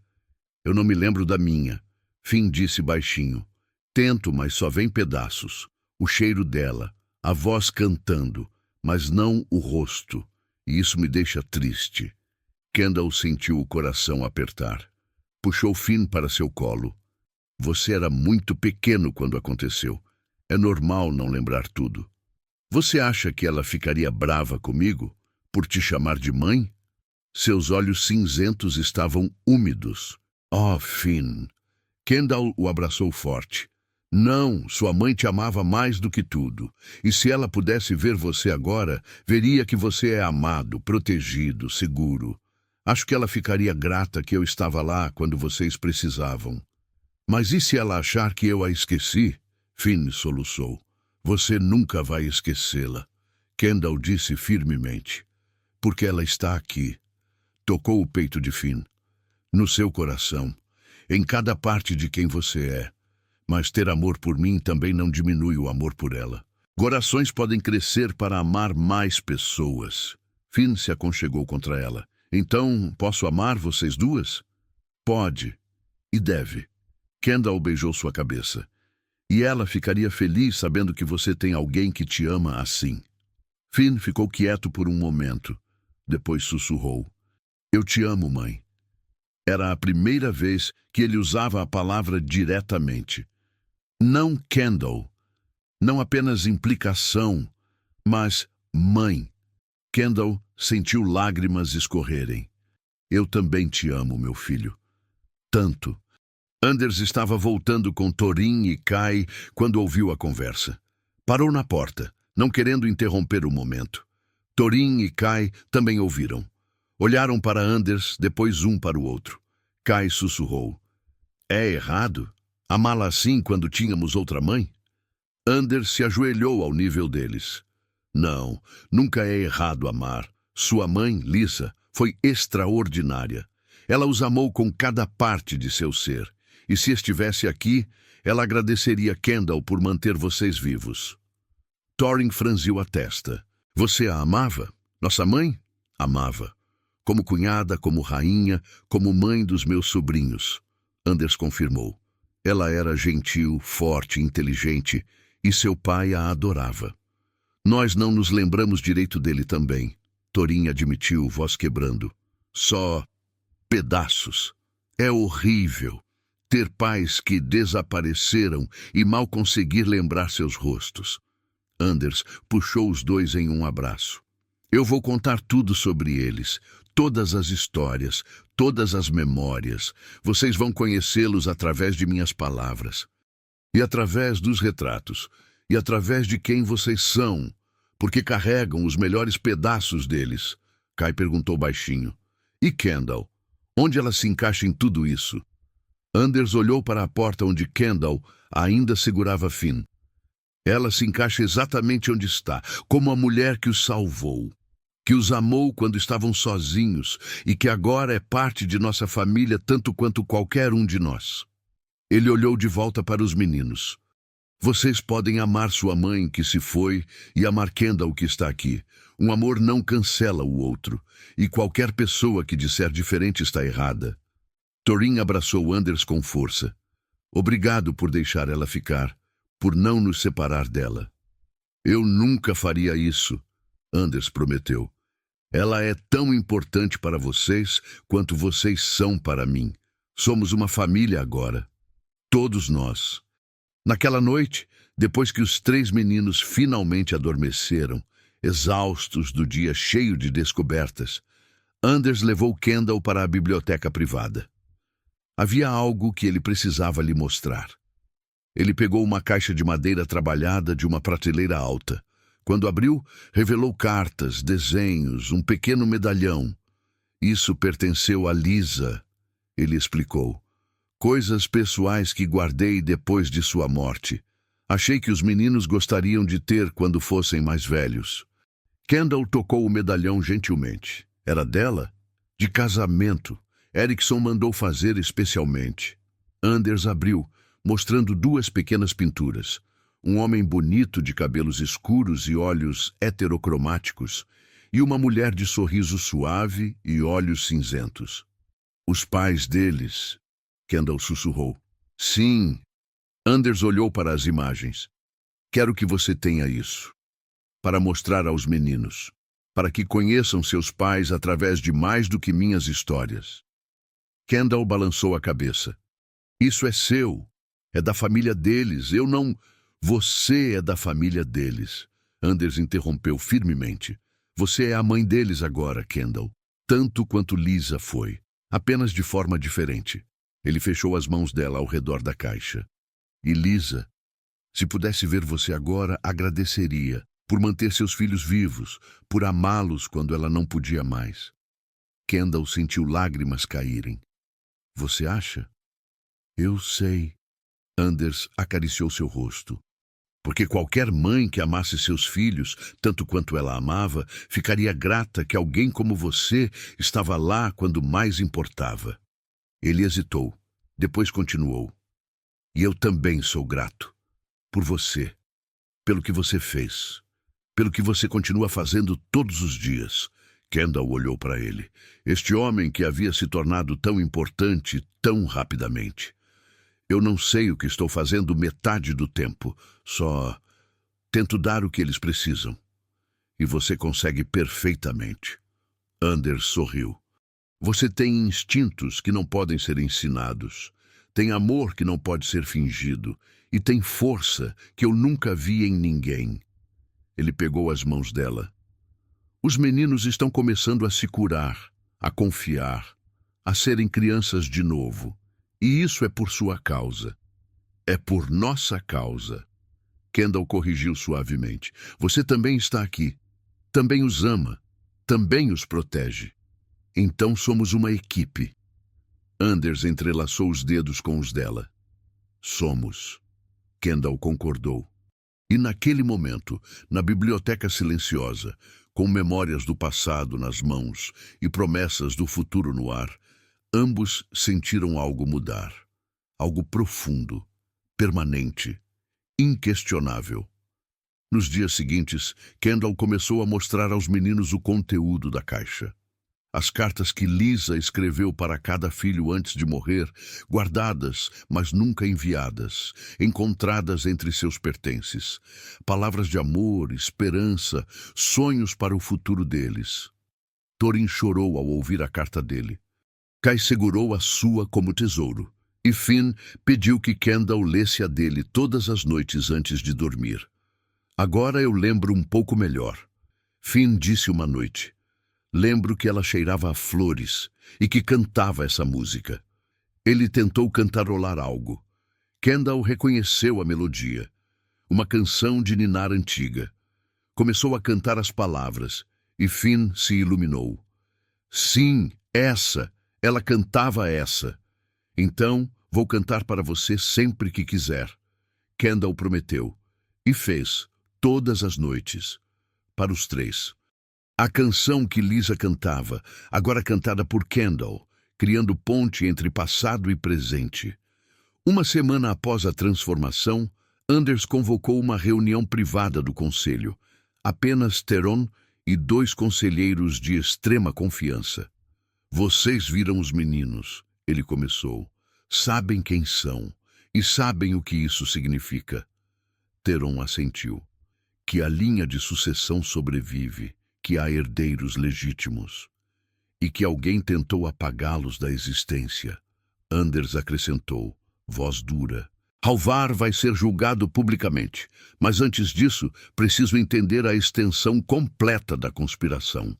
"Eu não me lembro da minha." Finn disse baixinho. "Tento, mas só vem pedaços. O cheiro dela, a voz cantando, mas não o rosto. E isso me deixa triste." Kendall sentiu o coração apertar. Puxou Finn para seu colo. "Você era muito pequeno quando aconteceu. É normal não lembrar tudo. Você acha que ela ficaria brava comigo por te chamar de mãe?" Seus olhos cinzentos estavam úmidos. "Oh, Finn." Kendall o abraçou forte. "Não, sua mãe te amava mais do que tudo. E se ela pudesse ver você agora, veria que você é amado, protegido, seguro. Acho que ela ficaria grata que eu estava lá quando vocês precisavam." "Mas e se ela achar que eu a esqueci?" Finn soluçou. "Você nunca vai esquecê-la." Kendall disse firmemente. "Porque ela está aqui." Tocou o peito de Finn. "No seu coração, em cada parte de quem você é. Mas ter amor por mim também não diminui o amor por ela. Corações podem crescer para amar mais pessoas." Finn se aconchegou contra ela. "Então, posso amar vocês duas?" "Pode. E deve." Kendall beijou sua cabeça. "E ela ficaria feliz sabendo que você tem alguém que te ama assim." Finn ficou quieto por um momento. Depois sussurrou. "Eu te amo, mãe." Era a primeira vez que ele usava a palavra diretamente. Não Kendall. Não apenas implicação, mas mãe. Kendall sentiu lágrimas escorrerem. "Eu também te amo, meu filho. Tanto." Anders estava voltando com Thorin e Kai quando ouviu a conversa. Parou na porta, não querendo interromper o momento. Thorin e Kai também ouviram. Olharam para Anders, depois um para o outro. Kai sussurrou. "É errado amá-la assim quando tínhamos outra mãe?" Anders se ajoelhou ao nível deles. "Não, nunca é errado amar. Sua mãe, Lisa, foi extraordinária. Ela os amou com cada parte de seu ser. E se estivesse aqui, ela agradeceria Kendall por manter vocês vivos." Thorin franziu a testa. "Você a amava? Nossa mãe?" "Amava. Como cunhada, como rainha, como mãe dos meus sobrinhos." Anders confirmou. Ela era gentil, forte, inteligente, e seu pai a adorava. "Nós não nos lembramos direito dele também." Thorin admitiu, voz quebrando. "Só pedaços. É horrível ter pais que desapareceram e mal conseguir lembrar seus rostos." Anders puxou os dois em um abraço. Eu vou contar tudo sobre eles, todas as histórias, todas as memórias. Vocês vão conhecê-los através de minhas palavras. E através dos retratos. E através de quem vocês são, porque carregam os melhores pedaços deles. Kai perguntou baixinho. E Kendall? Onde ela se encaixa em tudo isso? Anders olhou para a porta onde Kendall ainda segurava Finn. Ela se encaixa exatamente onde está, como a mulher que os salvou, que os amou quando estavam sozinhos e que agora é parte de nossa família tanto quanto qualquer um de nós. Ele olhou de volta para os meninos. Vocês podem amar sua mãe que se foi e amar Kendall que está aqui. Um amor não cancela o outro, e qualquer pessoa que disser diferente está errada. Thorin abraçou Anders com força. Obrigado por deixar ela ficar, por não nos separar dela. Eu nunca faria isso, Anders prometeu. Ela é tão importante para vocês quanto vocês são para mim. Somos uma família agora. Todos nós. Naquela noite, depois que os 3 meninos finalmente adormeceram, exaustos do dia cheio de descobertas, Anders levou Kendall para a biblioteca privada. Havia algo que ele precisava lhe mostrar. Ele pegou uma caixa de madeira trabalhada de uma prateleira alta. Quando abriu, revelou cartas, desenhos, um pequeno medalhão. Isso pertenceu a Lisa, ele explicou. Coisas pessoais que guardei depois de sua morte. Achei que os meninos gostariam de ter quando fossem mais velhos. Kendall tocou o medalhão gentilmente. Era dela? De casamento. Erickson mandou fazer especialmente. Anders abriu, mostrando 2 pequenas pinturas. Um homem bonito de cabelos escuros e olhos heterocromáticos, e uma mulher de sorriso suave e olhos cinzentos. Os pais deles, Kendall sussurrou. Sim. Anders olhou para as imagens. Quero que você tenha isso, para mostrar aos meninos, para que conheçam seus pais através de mais do que minhas histórias. Kendall balançou a cabeça. Isso é seu. É da família deles. Eu não... Você é da família deles. Anders interrompeu firmemente. Você é a mãe deles agora, Kendall. Tanto quanto Lisa foi. Apenas de forma diferente. Ele fechou as mãos dela ao redor da caixa. E Lisa, se pudesse ver você agora, agradeceria por manter seus filhos vivos, por amá-los quando ela não podia mais. Kendall sentiu lágrimas caírem. Você acha? Eu sei. Anders acariciou seu rosto. Porque qualquer mãe que amasse seus filhos, tanto quanto ela amava, ficaria grata que alguém como você estava lá quando mais importava. Ele hesitou, depois continuou. E eu também sou grato. Por você. Pelo que você fez. Pelo que você continua fazendo todos os dias. Kendall olhou para ele. Este homem que havia se tornado tão importante tão rapidamente. Eu não sei o que estou fazendo metade do tempo. Só tento dar o que eles precisam. E você consegue perfeitamente. Anders sorriu. Você tem instintos que não podem ser ensinados. Tem amor que não pode ser fingido. E tem força que eu nunca vi em ninguém. Ele pegou as mãos dela. Os meninos estão começando a se curar, a confiar, a serem crianças de novo. E isso é por sua causa. É por nossa causa. Kendall corrigiu suavemente. Você também está aqui. Também os ama. Também os protege. Então somos uma equipe. Anders entrelaçou os dedos com os dela. Somos. Kendall concordou. E naquele momento, na biblioteca silenciosa, com memórias do passado nas mãos e promessas do futuro no ar, ambos sentiram algo mudar. Algo profundo, permanente, inquestionável. Nos dias seguintes, Kendall começou a mostrar aos meninos o conteúdo da caixa. As cartas que Lisa escreveu para cada filho antes de morrer, guardadas, mas nunca enviadas, encontradas entre seus pertences. Palavras de amor, esperança, sonhos para o futuro deles. Thorin chorou ao ouvir a carta dele. Kai segurou a sua como tesouro, e Finn pediu que Kendall lesse a dele todas as noites antes de dormir. Agora eu lembro um pouco melhor. Finn disse uma noite. Lembro que ela cheirava a flores e que cantava essa música. Ele tentou cantarolar algo. Kendall reconheceu a melodia. Uma canção de ninar antiga. Começou a cantar as palavras e Finn se iluminou. Sim, essa. Ela cantava essa. Então, vou cantar para você sempre que quiser. Kendall prometeu. E fez, todas as noites. Para os três. A canção que Lisa cantava, agora cantada por Kendall, criando ponte entre passado e presente. Uma semana após a transformação, Anders convocou uma reunião privada do conselho. Apenas Theron e 2 conselheiros de extrema confiança. Vocês viram os meninos, ele começou. Sabem quem são e sabem o que isso significa. Theron assentiu. Que a linha de sucessão sobrevive, que há herdeiros legítimos e que alguém tentou apagá-los da existência. Anders acrescentou, voz dura. Halvar vai ser julgado publicamente, mas antes disso, preciso entender a extensão completa da conspiração.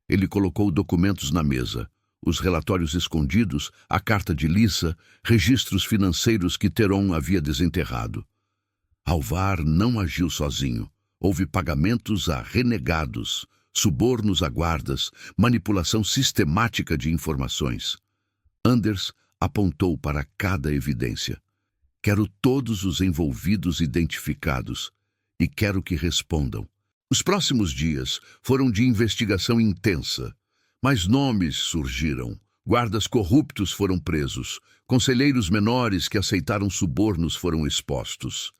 Ele colocou documentos na mesa, os relatórios escondidos, a carta de Lisa, registros financeiros que Theron havia desenterrado. Halvar não agiu sozinho. Houve pagamentos a renegados, subornos a guardas, manipulação sistemática de informações. Anders apontou para cada evidência. Quero todos os envolvidos identificados e quero que respondam. Os próximos dias foram de investigação intensa, mas nomes surgiram. Guardas corruptos foram presos, conselheiros menores que aceitaram subornos foram expostos.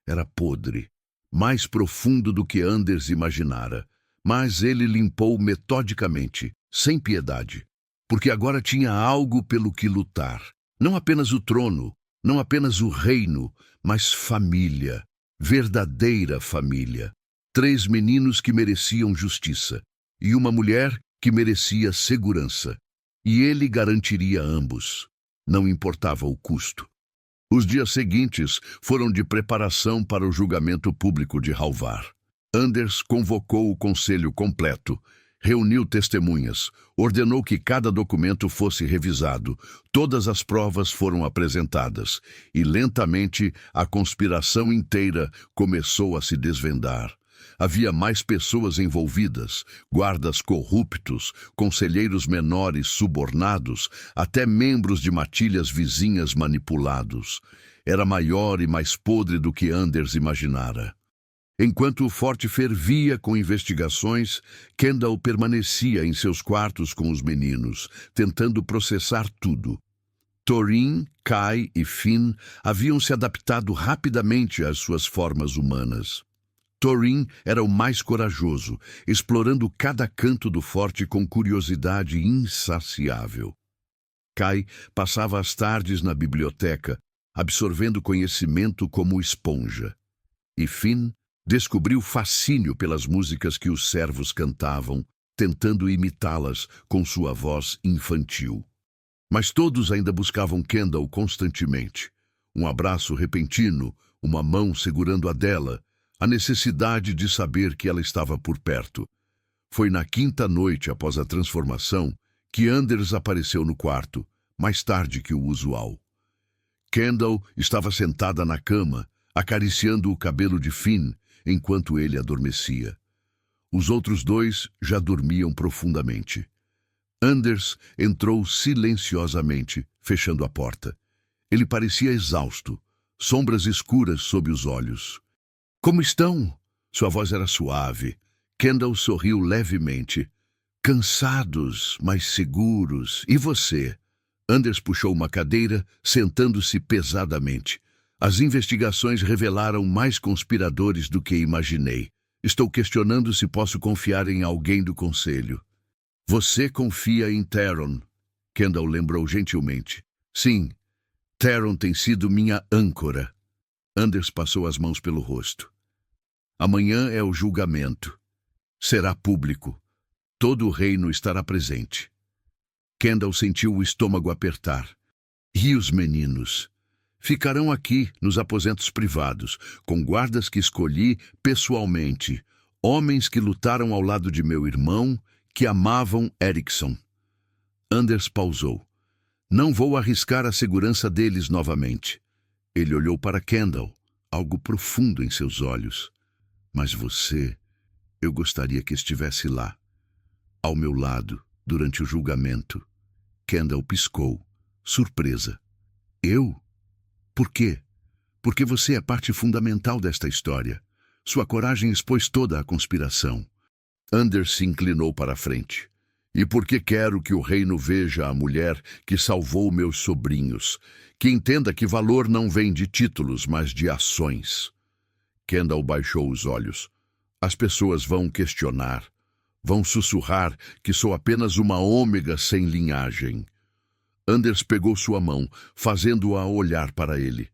Era podre, mais profundo do que Anders imaginara, mas ele limpou metodicamente, sem piedade, porque agora tinha algo pelo que lutar. Não apenas o trono, não apenas o reino, mas família, verdadeira família. 3 meninos que mereciam justiça e uma mulher que merecia segurança. E ele garantiria ambos. Não importava o custo. Os dias seguintes foram de preparação para o julgamento público de Halvar. Anders convocou o conselho completo, reuniu testemunhas, ordenou que cada documento fosse revisado, todas as provas foram apresentadas, e lentamente a conspiração inteira começou a se desvendar. Havia mais pessoas envolvidas, guardas corruptos, conselheiros menores subornados, até membros de matilhas vizinhas manipulados. Era maior e mais podre do que Anders imaginara. Enquanto o forte fervia com investigações, Kendall permanecia em seus quartos com os meninos, tentando processar tudo. Thorin, Kai e Finn haviam se adaptado rapidamente às suas formas humanas. Thorin era o mais corajoso, explorando cada canto do forte com curiosidade insaciável. Kai passava as tardes na biblioteca, absorvendo conhecimento como esponja. E Finn descobriu fascínio pelas músicas que os servos cantavam, tentando imitá-las com sua voz infantil. Mas todos ainda buscavam Kendall constantemente. Um abraço repentino, uma mão segurando a dela, a necessidade de saber que ela estava por perto. Foi na 5ª noite após a transformação que Anders apareceu no quarto, mais tarde que o usual. Kendall estava sentada na cama, acariciando o cabelo de Finn, enquanto ele adormecia. Os outros 2 já dormiam profundamente. Anders entrou silenciosamente, fechando a porta. Ele parecia exausto, sombras escuras sob os olhos. Como estão? Sua voz era suave. Kendall sorriu levemente. Cansados, mas seguros. E você? Anders puxou uma cadeira, sentando-se pesadamente. As investigações revelaram mais conspiradores do que imaginei. Estou questionando se posso confiar em alguém do conselho. Você confia em Theron? Kendall lembrou gentilmente. Sim, Theron tem sido minha âncora. Anders passou as mãos pelo rosto. Amanhã é o julgamento. Será público. Todo o reino estará presente. Kendall sentiu o estômago apertar. E os meninos? Ficarão aqui, nos aposentos privados, com guardas que escolhi pessoalmente, homens que lutaram ao lado de meu irmão, que amavam Erickson. Anders pausou. Não vou arriscar a segurança deles novamente. Ele olhou para Kendall, algo profundo em seus olhos. Mas você, eu gostaria que estivesse lá, ao meu lado, durante o julgamento. Kendall piscou, surpresa. Eu? Por quê? Porque você é parte fundamental desta história. Sua coragem expôs toda a conspiração. Anders se inclinou para a frente. E porque quero que o reino veja a mulher que salvou meus sobrinhos, que entenda que valor não vem de títulos, mas de ações. Kendall baixou os olhos. As pessoas vão questionar, vão sussurrar que sou apenas uma ômega sem linhagem. Anders pegou sua mão, fazendo-a olhar para ele.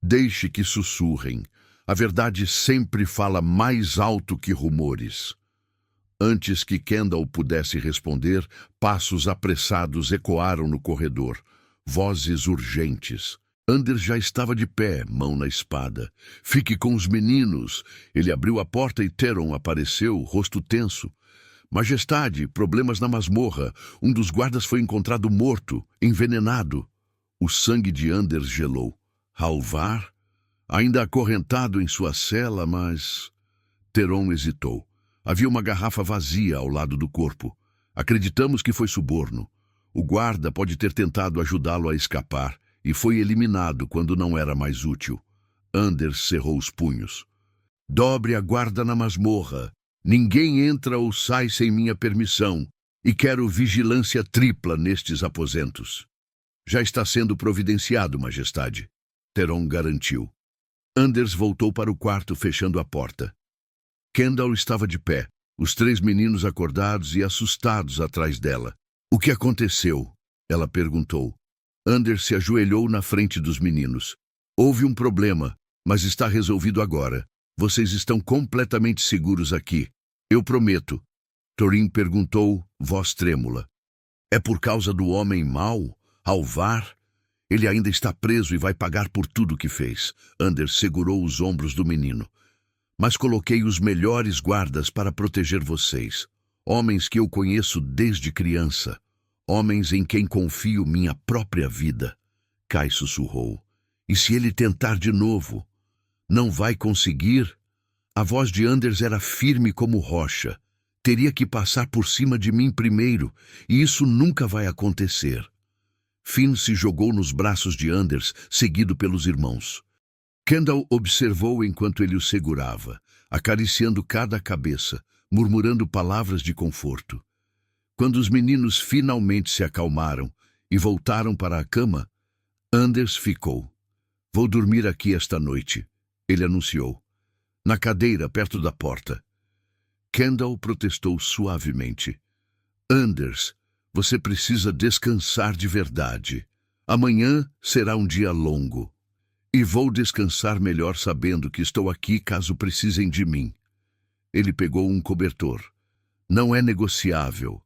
Deixe que sussurrem. A verdade sempre fala mais alto que rumores. Antes que Kendall pudesse responder, passos apressados ecoaram no corredor. Vozes urgentes. Anders já estava de pé, mão na espada. Fique com os meninos. Ele abriu a porta e Theron apareceu, rosto tenso. Majestade, problemas na masmorra. Um dos guardas foi encontrado morto, envenenado. O sangue de Anders gelou. Halvar? Ainda acorrentado em sua cela, mas... Theron hesitou. Havia uma garrafa vazia ao lado do corpo. Acreditamos que foi suborno. O guarda pode ter tentado ajudá-lo a escapar e foi eliminado quando não era mais útil. Anders cerrou os punhos. Dobre a guarda na masmorra. Ninguém entra ou sai sem minha permissão e quero vigilância tripla nestes aposentos. Já está sendo providenciado, Majestade. Theron garantiu. Anders voltou para o quarto, fechando a porta. Kendall estava de pé, os 3 meninos acordados e assustados atrás dela. O que aconteceu? Ela perguntou. Anders se ajoelhou na frente dos meninos. Houve um problema, mas está resolvido agora. Vocês estão completamente seguros aqui. Eu prometo. Thorin perguntou, voz trêmula. É por causa do homem mau? Halvar? Ele ainda está preso e vai pagar por tudo o que fez. Anders segurou os ombros do menino. Mas coloquei os melhores guardas para proteger vocês. Homens que eu conheço desde criança. Homens em quem confio minha própria vida. Kai sussurrou. E se ele tentar de novo? Não vai conseguir? A voz de Anders era firme como rocha. Teria que passar por cima de mim primeiro, e isso nunca vai acontecer. Finn se jogou nos braços de Anders, seguido pelos irmãos. Kendall observou enquanto ele o segurava, acariciando cada cabeça, murmurando palavras de conforto. Quando os meninos finalmente se acalmaram e voltaram para a cama, Anders ficou. Vou dormir aqui esta noite, ele anunciou. Na cadeira, perto da porta. Kendall protestou suavemente. Anders, você precisa descansar de verdade. Amanhã será um dia longo. E vou descansar melhor sabendo que estou aqui caso precisem de mim. Ele pegou um cobertor. Não é negociável.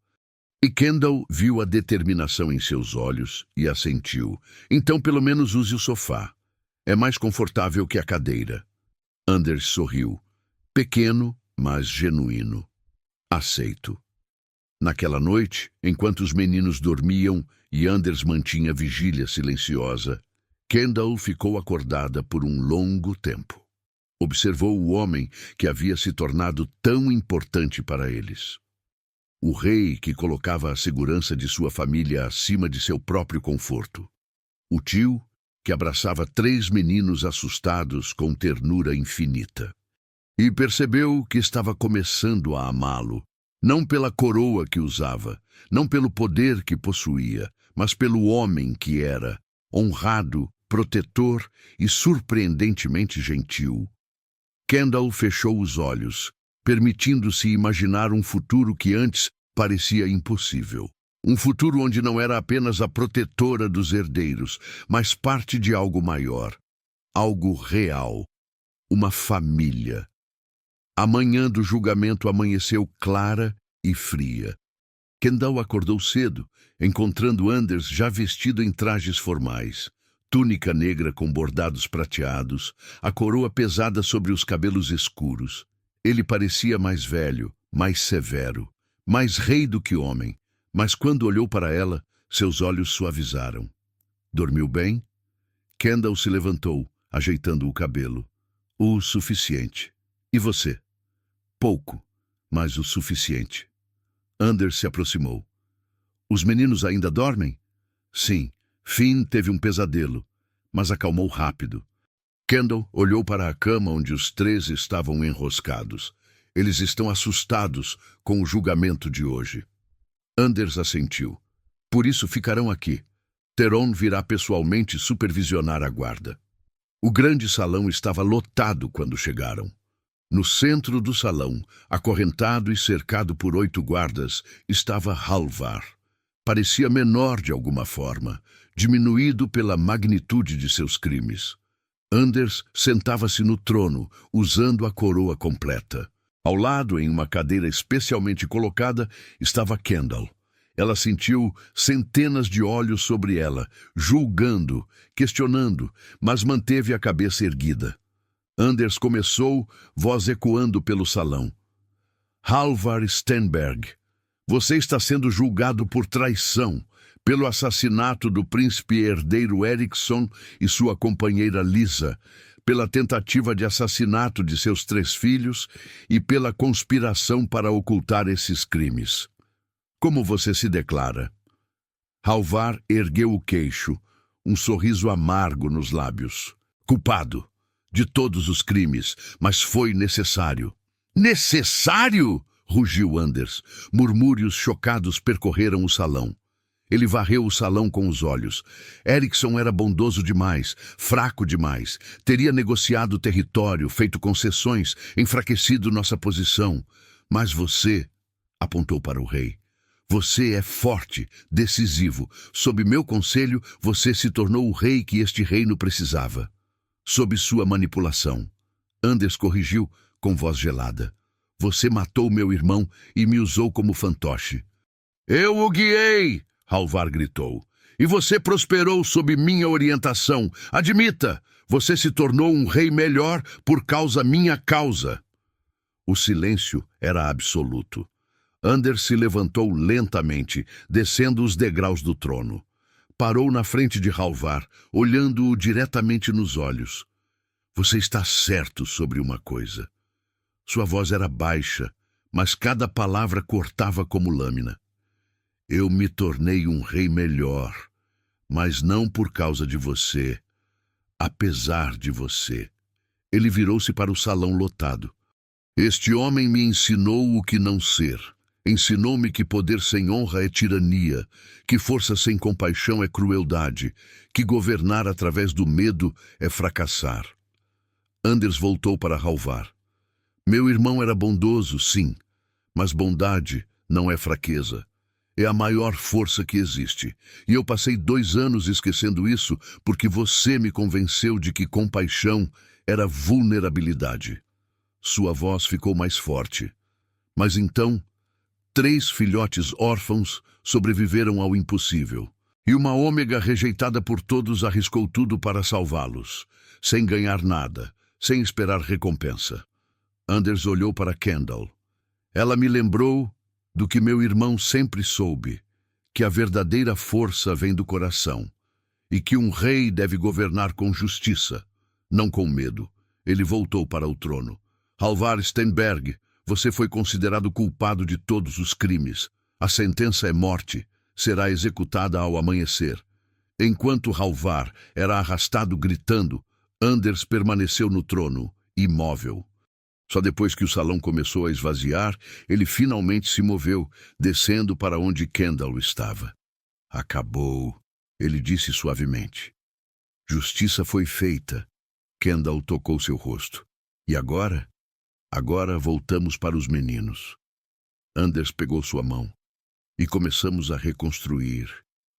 E Kendall viu a determinação em seus olhos e assentiu. Então pelo menos use o sofá. É mais confortável que a cadeira. Anders sorriu. Pequeno, mas genuíno. Aceito. Naquela noite, enquanto os meninos dormiam e Anders mantinha vigília silenciosa, Kendall ficou acordada por um longo tempo. Observou o homem que havia se tornado tão importante para eles. O rei que colocava a segurança de sua família acima de seu próprio conforto. O tio que abraçava 3 meninos assustados com ternura infinita. E percebeu que estava começando a amá-lo, não pela coroa que usava, não pelo poder que possuía, mas pelo homem que era, honrado, protetor e surpreendentemente gentil. Kendall fechou os olhos, permitindo-se imaginar um futuro que antes parecia impossível. Um futuro onde não era apenas a protetora dos herdeiros, mas parte de algo maior, algo real, uma família. A manhã do julgamento amanheceu clara e fria. Kendall acordou cedo, encontrando Anders já vestido em trajes formais. túnica negra com bordados prateados, a coroa pesada sobre os cabelos escuros. Ele parecia mais velho, mais severo, mais rei do que homem, mas quando olhou para ela, seus olhos suavizaram. Dormiu bem? Kendall se levantou, ajeitando o cabelo. O suficiente. E você? Pouco, mas o suficiente. Anders se aproximou. Os meninos ainda dormem? Sim. Finn teve um pesadelo, mas acalmou rápido. Kendall olhou para a cama onde os três estavam enroscados. Eles estão assustados com o julgamento de hoje. Anders assentiu. Por isso ficarão aqui. Theron virá pessoalmente supervisionar a guarda. O grande salão estava lotado quando chegaram. No centro do salão, acorrentado e cercado por 8 guardas, estava Halvar. Parecia menor de alguma forma, diminuído pela magnitude de seus crimes. Anders sentava-se no trono, usando a coroa completa. Ao lado, em uma cadeira especialmente colocada, estava Kendall. Ela sentiu centenas de olhos sobre ela, julgando, questionando, mas manteve a cabeça erguida. Anders começou, voz ecoando pelo salão. Halvar Stenberg, você está sendo julgado por traição, pelo assassinato do príncipe herdeiro Eriksson e sua companheira Lisa, pela tentativa de assassinato de seus 3 filhos e pela conspiração para ocultar esses crimes. Como você se declara? Halvar ergueu o queixo, um sorriso amargo nos lábios. Culpado de todos os crimes, mas foi necessário. Necessário? Rugiu Anders. Murmúrios chocados percorreram o salão. Ele varreu o salão com os olhos. Eriksson era bondoso demais, fraco demais. Teria negociado território, feito concessões, enfraquecido nossa posição. Mas você, apontou para o rei, você é forte, decisivo. Sob meu conselho, você se tornou o rei que este reino precisava. Sob sua manipulação. Anders corrigiu com voz gelada. Você matou meu irmão e me usou como fantoche. Eu o guiei! Halvar gritou. E você prosperou sob minha orientação. Admita, você se tornou um rei melhor por minha causa. O silêncio era absoluto. Anders se levantou lentamente, descendo os degraus do trono. Parou na frente de Halvar, olhando-o diretamente nos olhos. Você está certo sobre uma coisa. Sua voz era baixa, mas cada palavra cortava como lâmina. Eu me tornei um rei melhor, mas não por causa de você, apesar de você. Ele virou-se para o salão lotado. Este homem me ensinou o que não ser. Ensinou-me que poder sem honra é tirania, que força sem compaixão é crueldade, que governar através do medo é fracassar. Anders voltou para Halvar. Meu irmão era bondoso, sim, mas bondade não é fraqueza. É a maior força que existe. E eu passei 2 anos esquecendo isso porque você me convenceu de que compaixão era vulnerabilidade. Sua voz ficou mais forte. Mas então, 3 filhotes órfãos sobreviveram ao impossível. E uma ômega rejeitada por todos arriscou tudo para salvá-los, sem ganhar nada, sem esperar recompensa. Anders olhou para Kendall. Ela me lembrou do que meu irmão sempre soube, que a verdadeira força vem do coração, e que um rei deve governar com justiça, não com medo. Ele voltou para o trono. Halvar Stenberg, você foi considerado culpado de todos os crimes. A sentença é morte, será executada ao amanhecer. Enquanto Halvar era arrastado gritando, Anders permaneceu no trono, imóvel. Só depois que o salão começou a esvaziar, ele finalmente se moveu, descendo para onde Kendall estava. Acabou, ele disse suavemente. Justiça foi feita. Kendall tocou seu rosto. E agora? Agora voltamos para os meninos. Anders pegou sua mão. E começamos a reconstruir,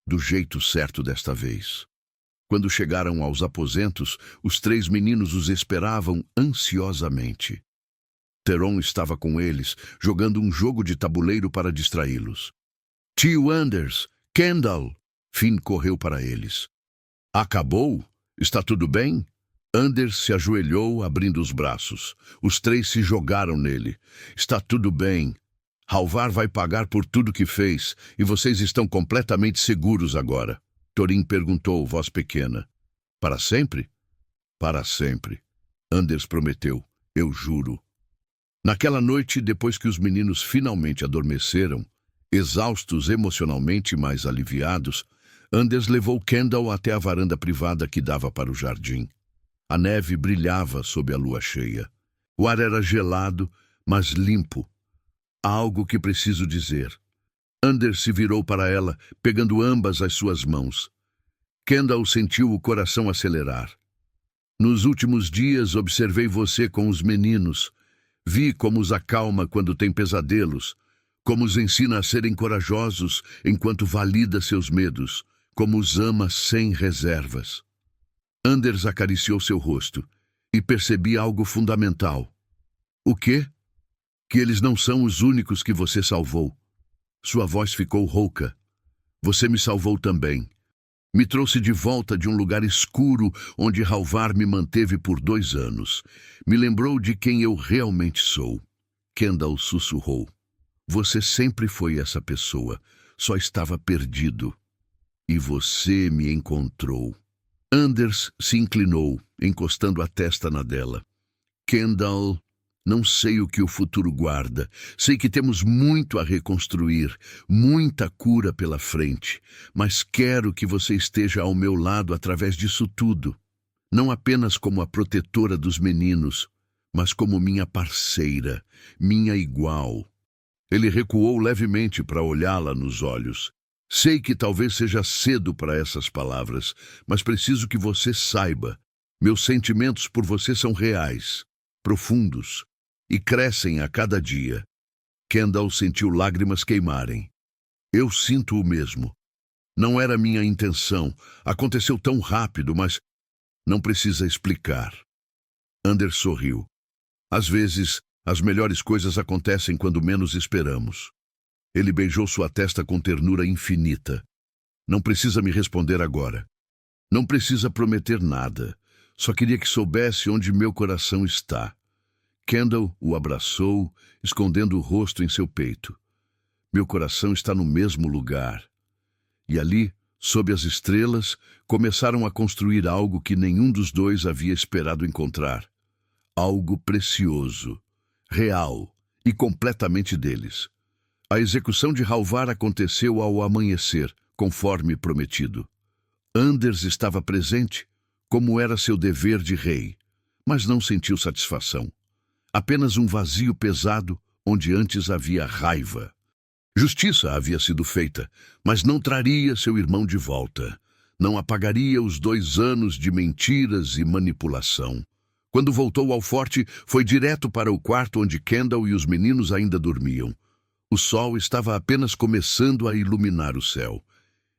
do jeito certo desta vez. Quando chegaram aos aposentos, os 3 meninos os esperavam ansiosamente. Theron estava com eles, jogando um jogo de tabuleiro para distraí-los. Tio Anders, Kendall! Finn correu para eles. Acabou? Está tudo bem? Anders se ajoelhou, abrindo os braços. Os três se jogaram nele. Está tudo bem. Halvar vai pagar por tudo que fez, e vocês estão completamente seguros agora. Thorin perguntou, voz pequena. Para sempre? Para sempre. Anders prometeu. Eu juro. Naquela noite, depois que os meninos finalmente adormeceram, exaustos emocionalmente, mas aliviados, Anders levou Kendall até a varanda privada que dava para o jardim. A neve brilhava sob a lua cheia. O ar era gelado, mas limpo. Há algo que preciso dizer. Anders se virou para ela, pegando ambas as suas mãos. Kendall sentiu o coração acelerar. Nos últimos dias observei você com os meninos. Vi como os acalma quando tem pesadelos, como os ensina a serem corajosos enquanto valida seus medos, como os ama sem reservas. Anders acariciou seu rosto e percebi algo fundamental. O quê? Que eles não são os únicos que você salvou. Sua voz ficou rouca. Você me salvou também. Me trouxe de volta de um lugar escuro onde Halvar me manteve por 2 anos. Me lembrou de quem eu realmente sou. Kendall sussurrou. Você sempre foi essa pessoa. Só estava perdido. E você me encontrou. Anders se inclinou, encostando a testa na dela. Kendall, não sei o que o futuro guarda. Sei que temos muito a reconstruir, muita cura pela frente. Mas quero que você esteja ao meu lado através disso tudo. Não apenas como a protetora dos meninos, mas como minha parceira, minha igual. Ele recuou levemente para olhá-la nos olhos. Sei que talvez seja cedo para essas palavras, mas preciso que você saiba. Meus sentimentos por você são reais, profundos, e crescem a cada dia. Kendall sentiu lágrimas queimarem. Eu sinto o mesmo. Não era minha intenção. Aconteceu tão rápido, mas não precisa explicar. Anders sorriu. Às vezes, as melhores coisas acontecem quando menos esperamos. Ele beijou sua testa com ternura infinita. Não precisa me responder agora. Não precisa prometer nada. Só queria que soubesse onde meu coração está. Kendall o abraçou, escondendo o rosto em seu peito. Meu coração está no mesmo lugar. E ali, sob as estrelas, começaram a construir algo que nenhum dos dois havia esperado encontrar. Algo precioso, real e completamente deles. A execução de Halvar aconteceu ao amanhecer, conforme prometido. Anders estava presente, como era seu dever de rei, mas não sentiu satisfação. Apenas um vazio pesado, onde antes havia raiva. Justiça havia sido feita, mas não traria seu irmão de volta. Não apagaria os 2 anos de mentiras e manipulação. Quando voltou ao forte, foi direto para o quarto onde Kendall e os meninos ainda dormiam. O sol estava apenas começando a iluminar o céu.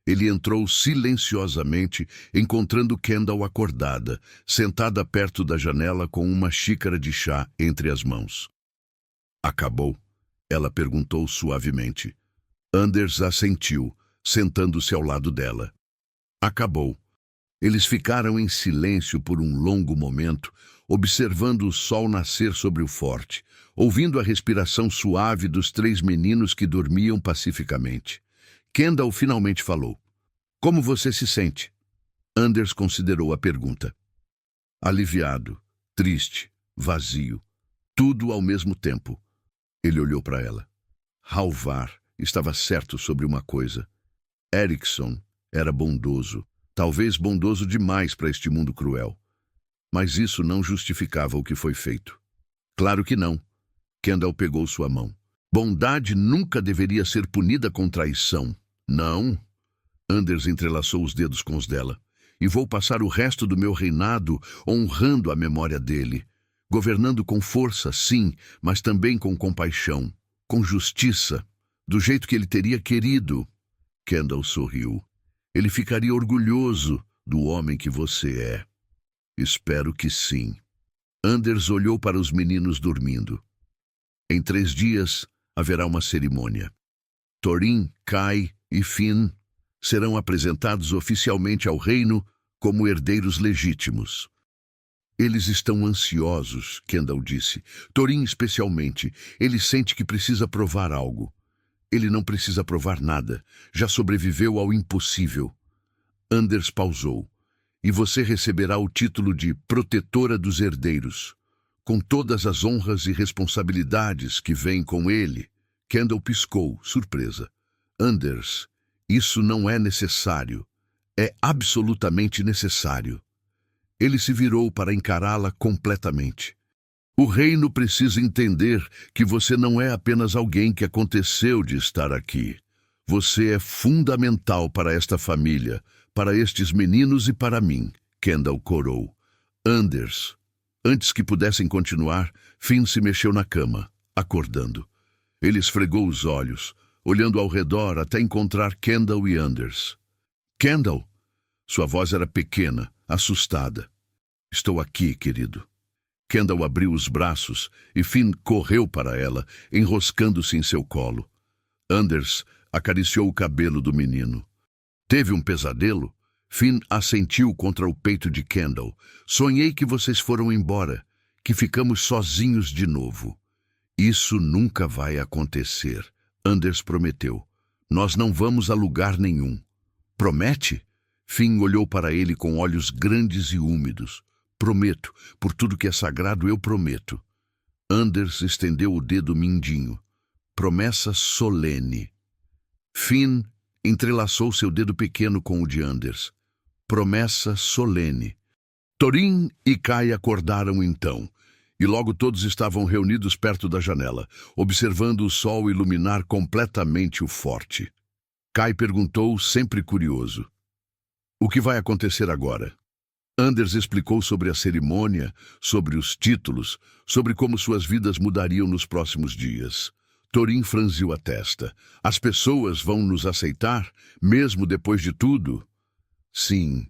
Ele entrou silenciosamente, encontrando Kendall acordada, sentada perto da janela com uma xícara de chá entre as mãos. Acabou? Ela perguntou suavemente. Anders assentiu, sentando-se ao lado dela. Acabou. Eles ficaram em silêncio por um longo momento, observando o sol nascer sobre o forte, ouvindo a respiração suave dos 3 meninos que dormiam pacificamente. Kendall finalmente falou. Como você se sente? Anders considerou a pergunta. Aliviado, triste, vazio, tudo ao mesmo tempo. Ele olhou para ela. Halvar estava certo sobre uma coisa. Eriksson era bondoso, talvez bondoso demais para este mundo cruel. Mas isso não justificava o que foi feito. Claro que não. Kendall pegou sua mão. Bondade nunca deveria ser punida com traição. Não. Anders entrelaçou os dedos com os dela. E vou passar o resto do meu reinado honrando a memória dele. Governando com força, sim, mas também com compaixão. Com justiça. Do jeito que ele teria querido. Kendall sorriu. Ele ficaria orgulhoso do homem que você é. Espero que sim. Anders olhou para os meninos dormindo. Em 3 dias haverá uma cerimônia. Thorin, Kai e Finn serão apresentados oficialmente ao reino como herdeiros legítimos. Eles estão ansiosos, Kendall disse. Thorin especialmente. Ele sente que precisa provar algo. Ele não precisa provar nada. Já sobreviveu ao impossível. Anders pausou. E você receberá o título de protetora dos herdeiros, com todas as honras e responsabilidades que vêm com ele. Kendall piscou, surpresa. Anders, isso não é necessário. É absolutamente necessário. Ele se virou para encará-la completamente. O reino precisa entender que você não é apenas alguém que aconteceu de estar aqui. Você é fundamental para esta família, para estes meninos e para mim, Kendall corou. Anders. Antes que pudessem continuar, Finn se mexeu na cama, acordando. Ele esfregou os olhos, olhando ao redor até encontrar Kendall e Anders. Kendall! Sua voz era pequena, assustada. Estou aqui, querido. Kendall abriu os braços e Finn correu para ela, enroscando-se em seu colo. Anders acariciou o cabelo do menino. Teve um pesadelo? Finn assentiu contra o peito de Kendall. Sonhei que vocês foram embora, que ficamos sozinhos de novo. Isso nunca vai acontecer, Anders prometeu. Nós não vamos a lugar nenhum. Promete? Finn olhou para ele com olhos grandes e úmidos. Prometo, por tudo que é sagrado eu prometo. Anders estendeu o dedo mindinho. Promessa solene. Finn entrelaçou seu dedo pequeno com o de Anders. Promessa solene. Thorin e Kai acordaram então, e logo todos estavam reunidos perto da janela, observando o sol iluminar completamente o forte. Kai perguntou, sempre curioso. O que vai acontecer agora? Anders explicou sobre a cerimônia, sobre os títulos, sobre como suas vidas mudariam nos próximos dias. Thorin franziu a testa. As pessoas vão nos aceitar, mesmo depois de tudo? Sim,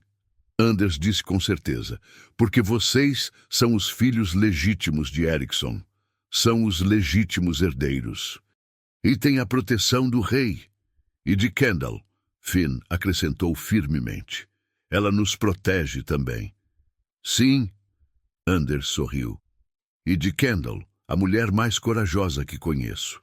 Anders disse com certeza, porque vocês são os filhos legítimos de Eriksson. São os legítimos herdeiros. E têm a proteção do rei. E de Kendall, Finn acrescentou firmemente. Ela nos protege também. Sim, Anders sorriu. E de Kendall, a mulher mais corajosa que conheço.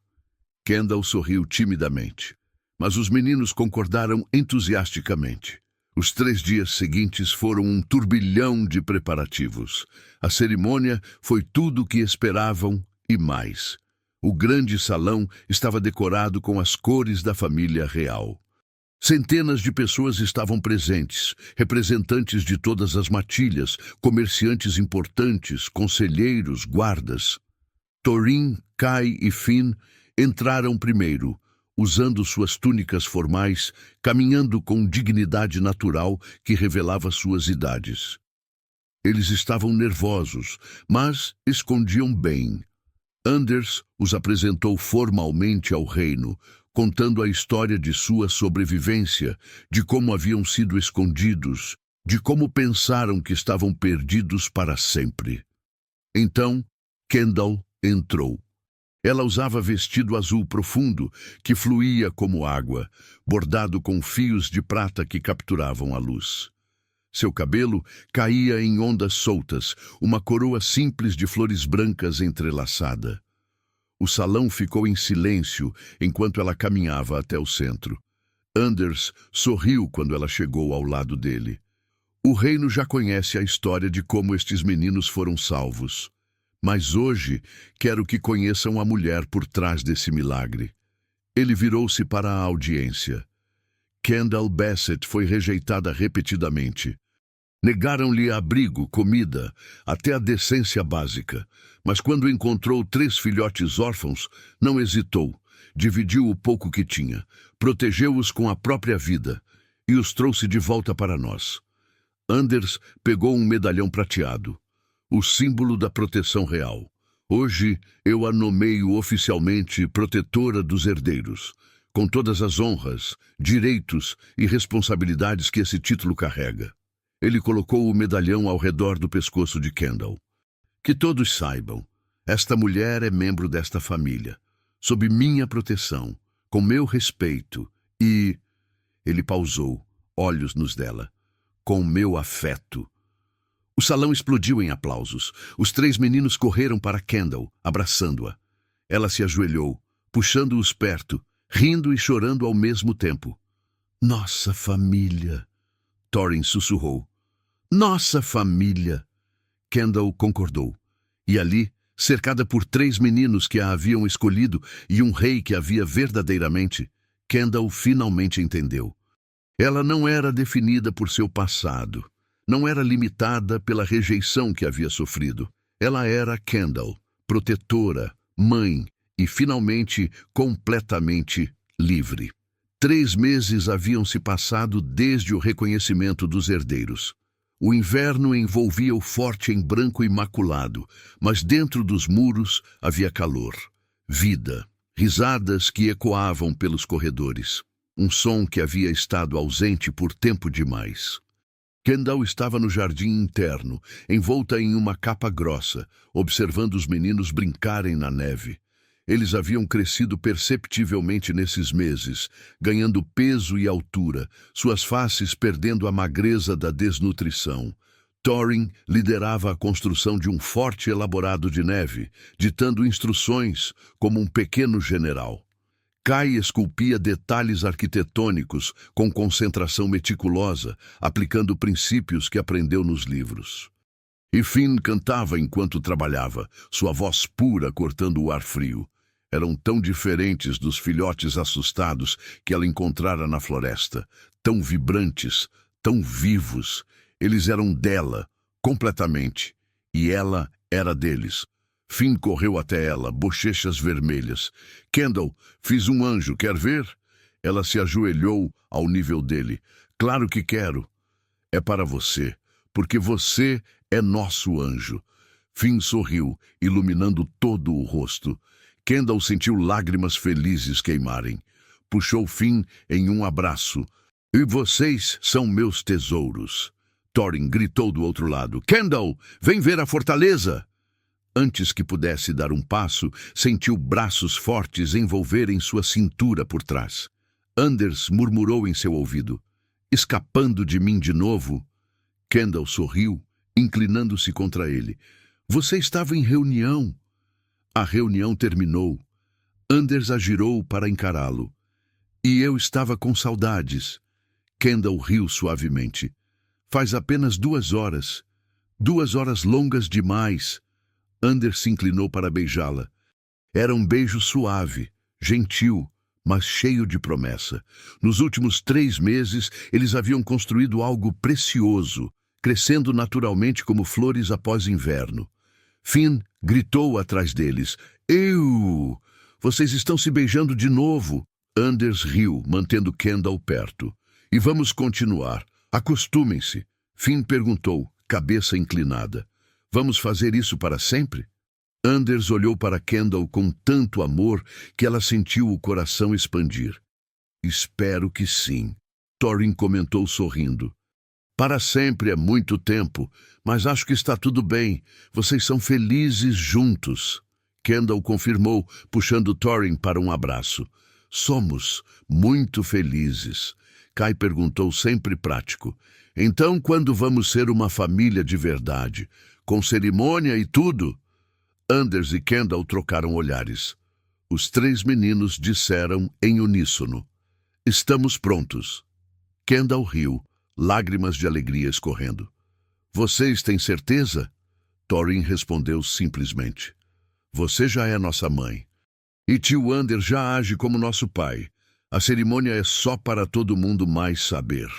Kendall sorriu timidamente, mas os meninos concordaram entusiasticamente. Os 3 dias seguintes foram um turbilhão de preparativos. A cerimônia foi tudo o que esperavam e mais. O grande salão estava decorado com as cores da família real. Centenas de pessoas estavam presentes, representantes de todas as matilhas, comerciantes importantes, conselheiros, guardas. Thorin, Kai e Finn entraram primeiro, usando suas túnicas formais, caminhando com dignidade natural que revelava suas idades. Eles estavam nervosos, mas escondiam bem. Anders os apresentou formalmente ao reino, contando a história de sua sobrevivência, de como haviam sido escondidos, de como pensaram que estavam perdidos para sempre. Então, Kendall entrou. Ela usava vestido azul profundo, que fluía como água, bordado com fios de prata que capturavam a luz. Seu cabelo caía em ondas soltas, uma coroa simples de flores brancas entrelaçada. O salão ficou em silêncio enquanto ela caminhava até o centro. Anders sorriu quando ela chegou ao lado dele. O reino já conhece a história de como estes meninos foram salvos. Mas hoje quero que conheçam a mulher por trás desse milagre. Ele virou-se para a audiência. Kendall Bassett foi rejeitada repetidamente. Negaram-lhe abrigo, comida, até a decência básica. Mas quando encontrou 3 filhotes órfãos, não hesitou. Dividiu o pouco que tinha, protegeu-os com a própria vida e os trouxe de volta para nós. Anders pegou um medalhão prateado, o símbolo da proteção real. Hoje eu a nomeio oficialmente protetora dos herdeiros, com todas as honras, direitos e responsabilidades que esse título carrega. Ele colocou o medalhão ao redor do pescoço de Kendall. Que todos saibam, esta mulher é membro desta família, sob minha proteção, com meu respeito e... Ele pausou, olhos nos dela. com meu afeto. O salão explodiu em aplausos. Os 3 meninos correram para Kendall, abraçando-a. Ela se ajoelhou, puxando-os perto, rindo e chorando ao mesmo tempo. Nossa família, Thorin sussurrou. Nossa família. Kendall concordou. E ali, cercada por 3 meninos que a haviam escolhido e um rei que a via verdadeiramente, Kendall finalmente entendeu. Ela não era definida por seu passado. Não era limitada pela rejeição que havia sofrido. Ela era Kendall, protetora, mãe e, finalmente, completamente livre. 3 meses haviam se passado desde o reconhecimento dos herdeiros. O inverno envolvia o forte em branco imaculado, mas dentro dos muros havia calor, vida, risadas que ecoavam pelos corredores. Um som que havia estado ausente por tempo demais. Kendall estava no jardim interno, envolta em uma capa grossa, observando os meninos brincarem na neve. Eles haviam crescido perceptivelmente nesses meses, ganhando peso e altura, suas faces perdendo a magreza da desnutrição. Thorin liderava a construção de um forte elaborado de neve, ditando instruções como um pequeno general. Kai esculpia detalhes arquitetônicos com concentração meticulosa, aplicando princípios que aprendeu nos livros. E Finn cantava enquanto trabalhava, sua voz pura cortando o ar frio. Eram tão diferentes dos filhotes assustados que ela encontrara na floresta, tão vibrantes, tão vivos. Eles eram dela, completamente, e ela era deles. Finn correu até ela, bochechas vermelhas. Kendall, fiz um anjo, quer ver? Ela se ajoelhou ao nível dele. Claro que quero. É para você, porque você é nosso anjo. Finn sorriu, iluminando todo o rosto. Kendall sentiu lágrimas felizes queimarem. Puxou Finn em um abraço. E vocês são meus tesouros. Thorin gritou do outro lado. Kendall, vem ver a fortaleza! Antes que pudesse dar um passo, sentiu braços fortes envolverem sua cintura por trás. Anders murmurou em seu ouvido. Escapando de mim de novo? Kendall sorriu, inclinando-se contra ele. Você estava em reunião. A reunião terminou. Anders a girou para encará-lo. E eu estava com saudades. Kendall riu suavemente. Faz apenas 2 horas. 2 horas longas demais. Anders se inclinou para beijá-la. Era um beijo suave, gentil, mas cheio de promessa. Nos últimos 3 meses, eles haviam construído algo precioso, crescendo naturalmente como flores após inverno. Finn gritou atrás deles. Vocês estão se beijando de novo. Anders riu, mantendo Kendall perto. E vamos continuar. Acostumem-se. Finn perguntou, cabeça inclinada. Vamos fazer isso para sempre? Anders olhou para Kendall com tanto amor que ela sentiu o coração expandir. Espero que sim, Thorin comentou sorrindo. Para sempre é muito tempo, mas acho que está tudo bem. Vocês são felizes juntos. Kendall confirmou, puxando Thorin para um abraço. Somos muito felizes. Kai perguntou, sempre prático. Então, quando vamos ser uma família de verdade? Com cerimônia e tudo? Anders e Kendall trocaram olhares. Os 3 meninos disseram em uníssono. Estamos prontos. Kendall riu, lágrimas de alegria escorrendo. Vocês têm certeza? Thorin respondeu simplesmente. Você já é nossa mãe. E tio Anders já age como nosso pai. A cerimônia é só para todo mundo mais saber.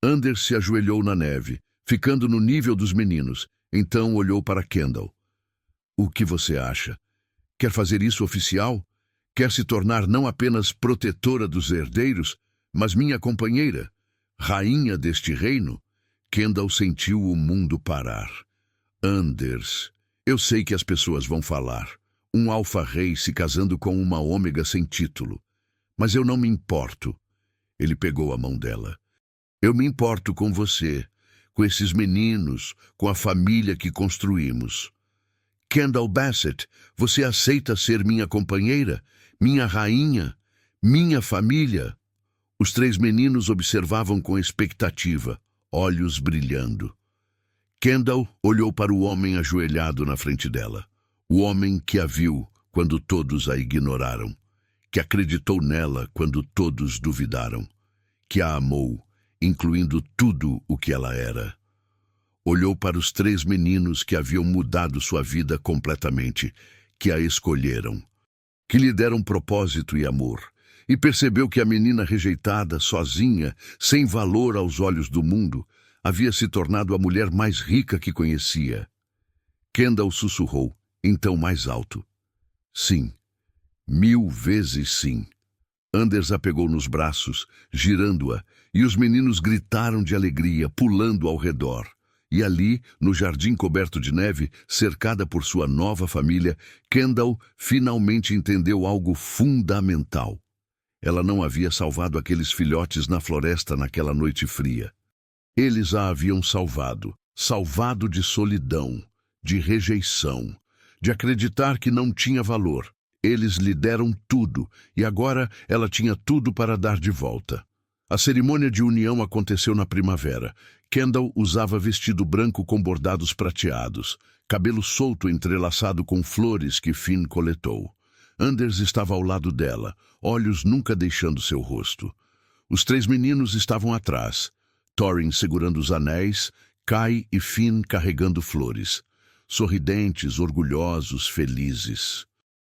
Anders se ajoelhou na neve, ficando no nível dos meninos. Então olhou para Kendall. O que você acha? Quer fazer isso oficial? Quer se tornar não apenas protetora dos herdeiros, mas minha companheira, rainha deste reino? Kendall sentiu o mundo parar. Anders, eu sei que as pessoas vão falar. Um alfa-rei se casando com uma ômega sem título. Mas eu não me importo. Ele pegou a mão dela. Eu me importo com você, com esses meninos, com a família que construímos. Kendall Bassett, você aceita ser minha companheira, minha rainha, minha família? Os 3 meninos observavam com expectativa, olhos brilhando. Kendall olhou para o homem ajoelhado na frente dela. O homem que a viu quando todos a ignoraram, que acreditou nela quando todos duvidaram, que a amou, incluindo tudo o que ela era. Olhou para os 3 meninos que haviam mudado sua vida completamente, que a escolheram, que lhe deram propósito e amor, e percebeu que a menina rejeitada, sozinha, sem valor aos olhos do mundo, havia se tornado a mulher mais rica que conhecia. Kendall sussurrou, então mais alto. Sim, 1000 vezes sim. Anders a pegou nos braços, girando-a, e os meninos gritaram de alegria, pulando ao redor. E ali, no jardim coberto de neve, cercada por sua nova família, Kendall finalmente entendeu algo fundamental. Ela não havia salvado aqueles filhotes na floresta naquela noite fria. Eles a haviam salvado de solidão, de rejeição, de acreditar que não tinha valor. Eles lhe deram tudo, e agora ela tinha tudo para dar de volta. A cerimônia de união aconteceu na primavera. Kendall usava vestido branco com bordados prateados, cabelo solto entrelaçado com flores que Finn coletou. Anders estava ao lado dela, olhos nunca deixando seu rosto. Os 3 meninos estavam atrás, Thorin segurando os anéis, Kai e Finn carregando flores, sorridentes, orgulhosos, felizes.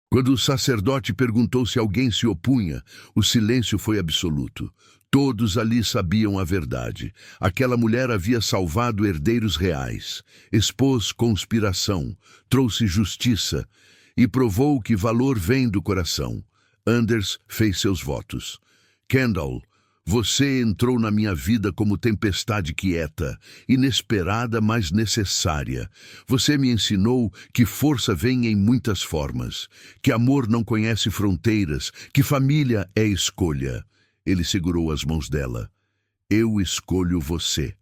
Quando o sacerdote perguntou se alguém se opunha, o silêncio foi absoluto. Todos ali sabiam a verdade. Aquela mulher havia salvado herdeiros reais, expôs conspiração, trouxe justiça e provou que valor vem do coração. Anders fez seus votos. Kendall, você entrou na minha vida como tempestade quieta, inesperada, mas necessária. Você me ensinou que força vem em muitas formas, que amor não conhece fronteiras, que família é escolha. Ele segurou as mãos dela. Eu escolho você.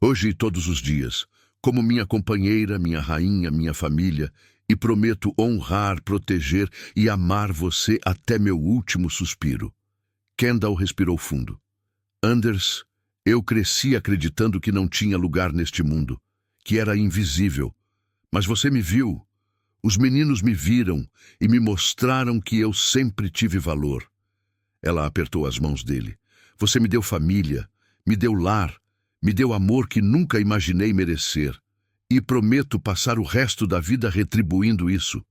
Hoje e todos os dias, como minha companheira, minha rainha, minha família, e prometo honrar, proteger e amar você até meu último suspiro. Kendall respirou fundo. Anders, eu cresci acreditando que não tinha lugar neste mundo, que era invisível. Mas você me viu. Os meninos me viram e me mostraram que eu sempre tive valor. Ela apertou as mãos dele. Você me deu família, me deu lar, me deu amor que nunca imaginei merecer. E prometo passar o resto da vida retribuindo isso.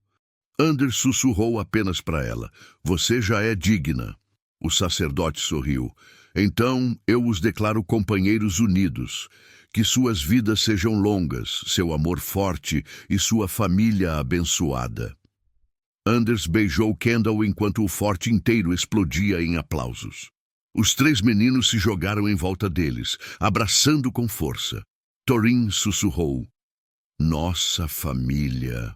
Anders sussurrou apenas para ela. Você já é digna. O sacerdote sorriu. Então eu os declaro companheiros unidos. Que suas vidas sejam longas, seu amor forte e sua família abençoada. Anders beijou Kendall enquanto o forte inteiro explodia em aplausos. Os 3 meninos se jogaram em volta deles, abraçando com força. Thorin sussurrou. Nossa família.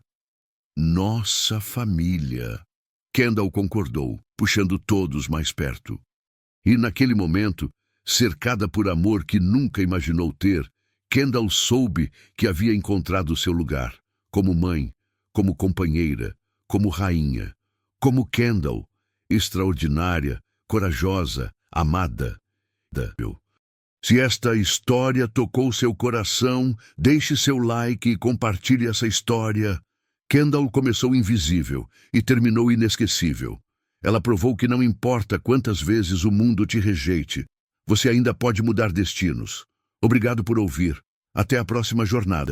Nossa família. Kendall concordou, puxando todos mais perto. E naquele momento, cercada por amor que nunca imaginou ter, Kendall soube que havia encontrado seu lugar, como mãe, como companheira, como rainha, como Kendall, extraordinária, corajosa, amada. Se esta história tocou seu coração, deixe seu like e compartilhe essa história. Kendall começou invisível e terminou inesquecível. Ela provou que não importa quantas vezes o mundo te rejeite, você ainda pode mudar destinos. Obrigado por ouvir. Até a próxima jornada.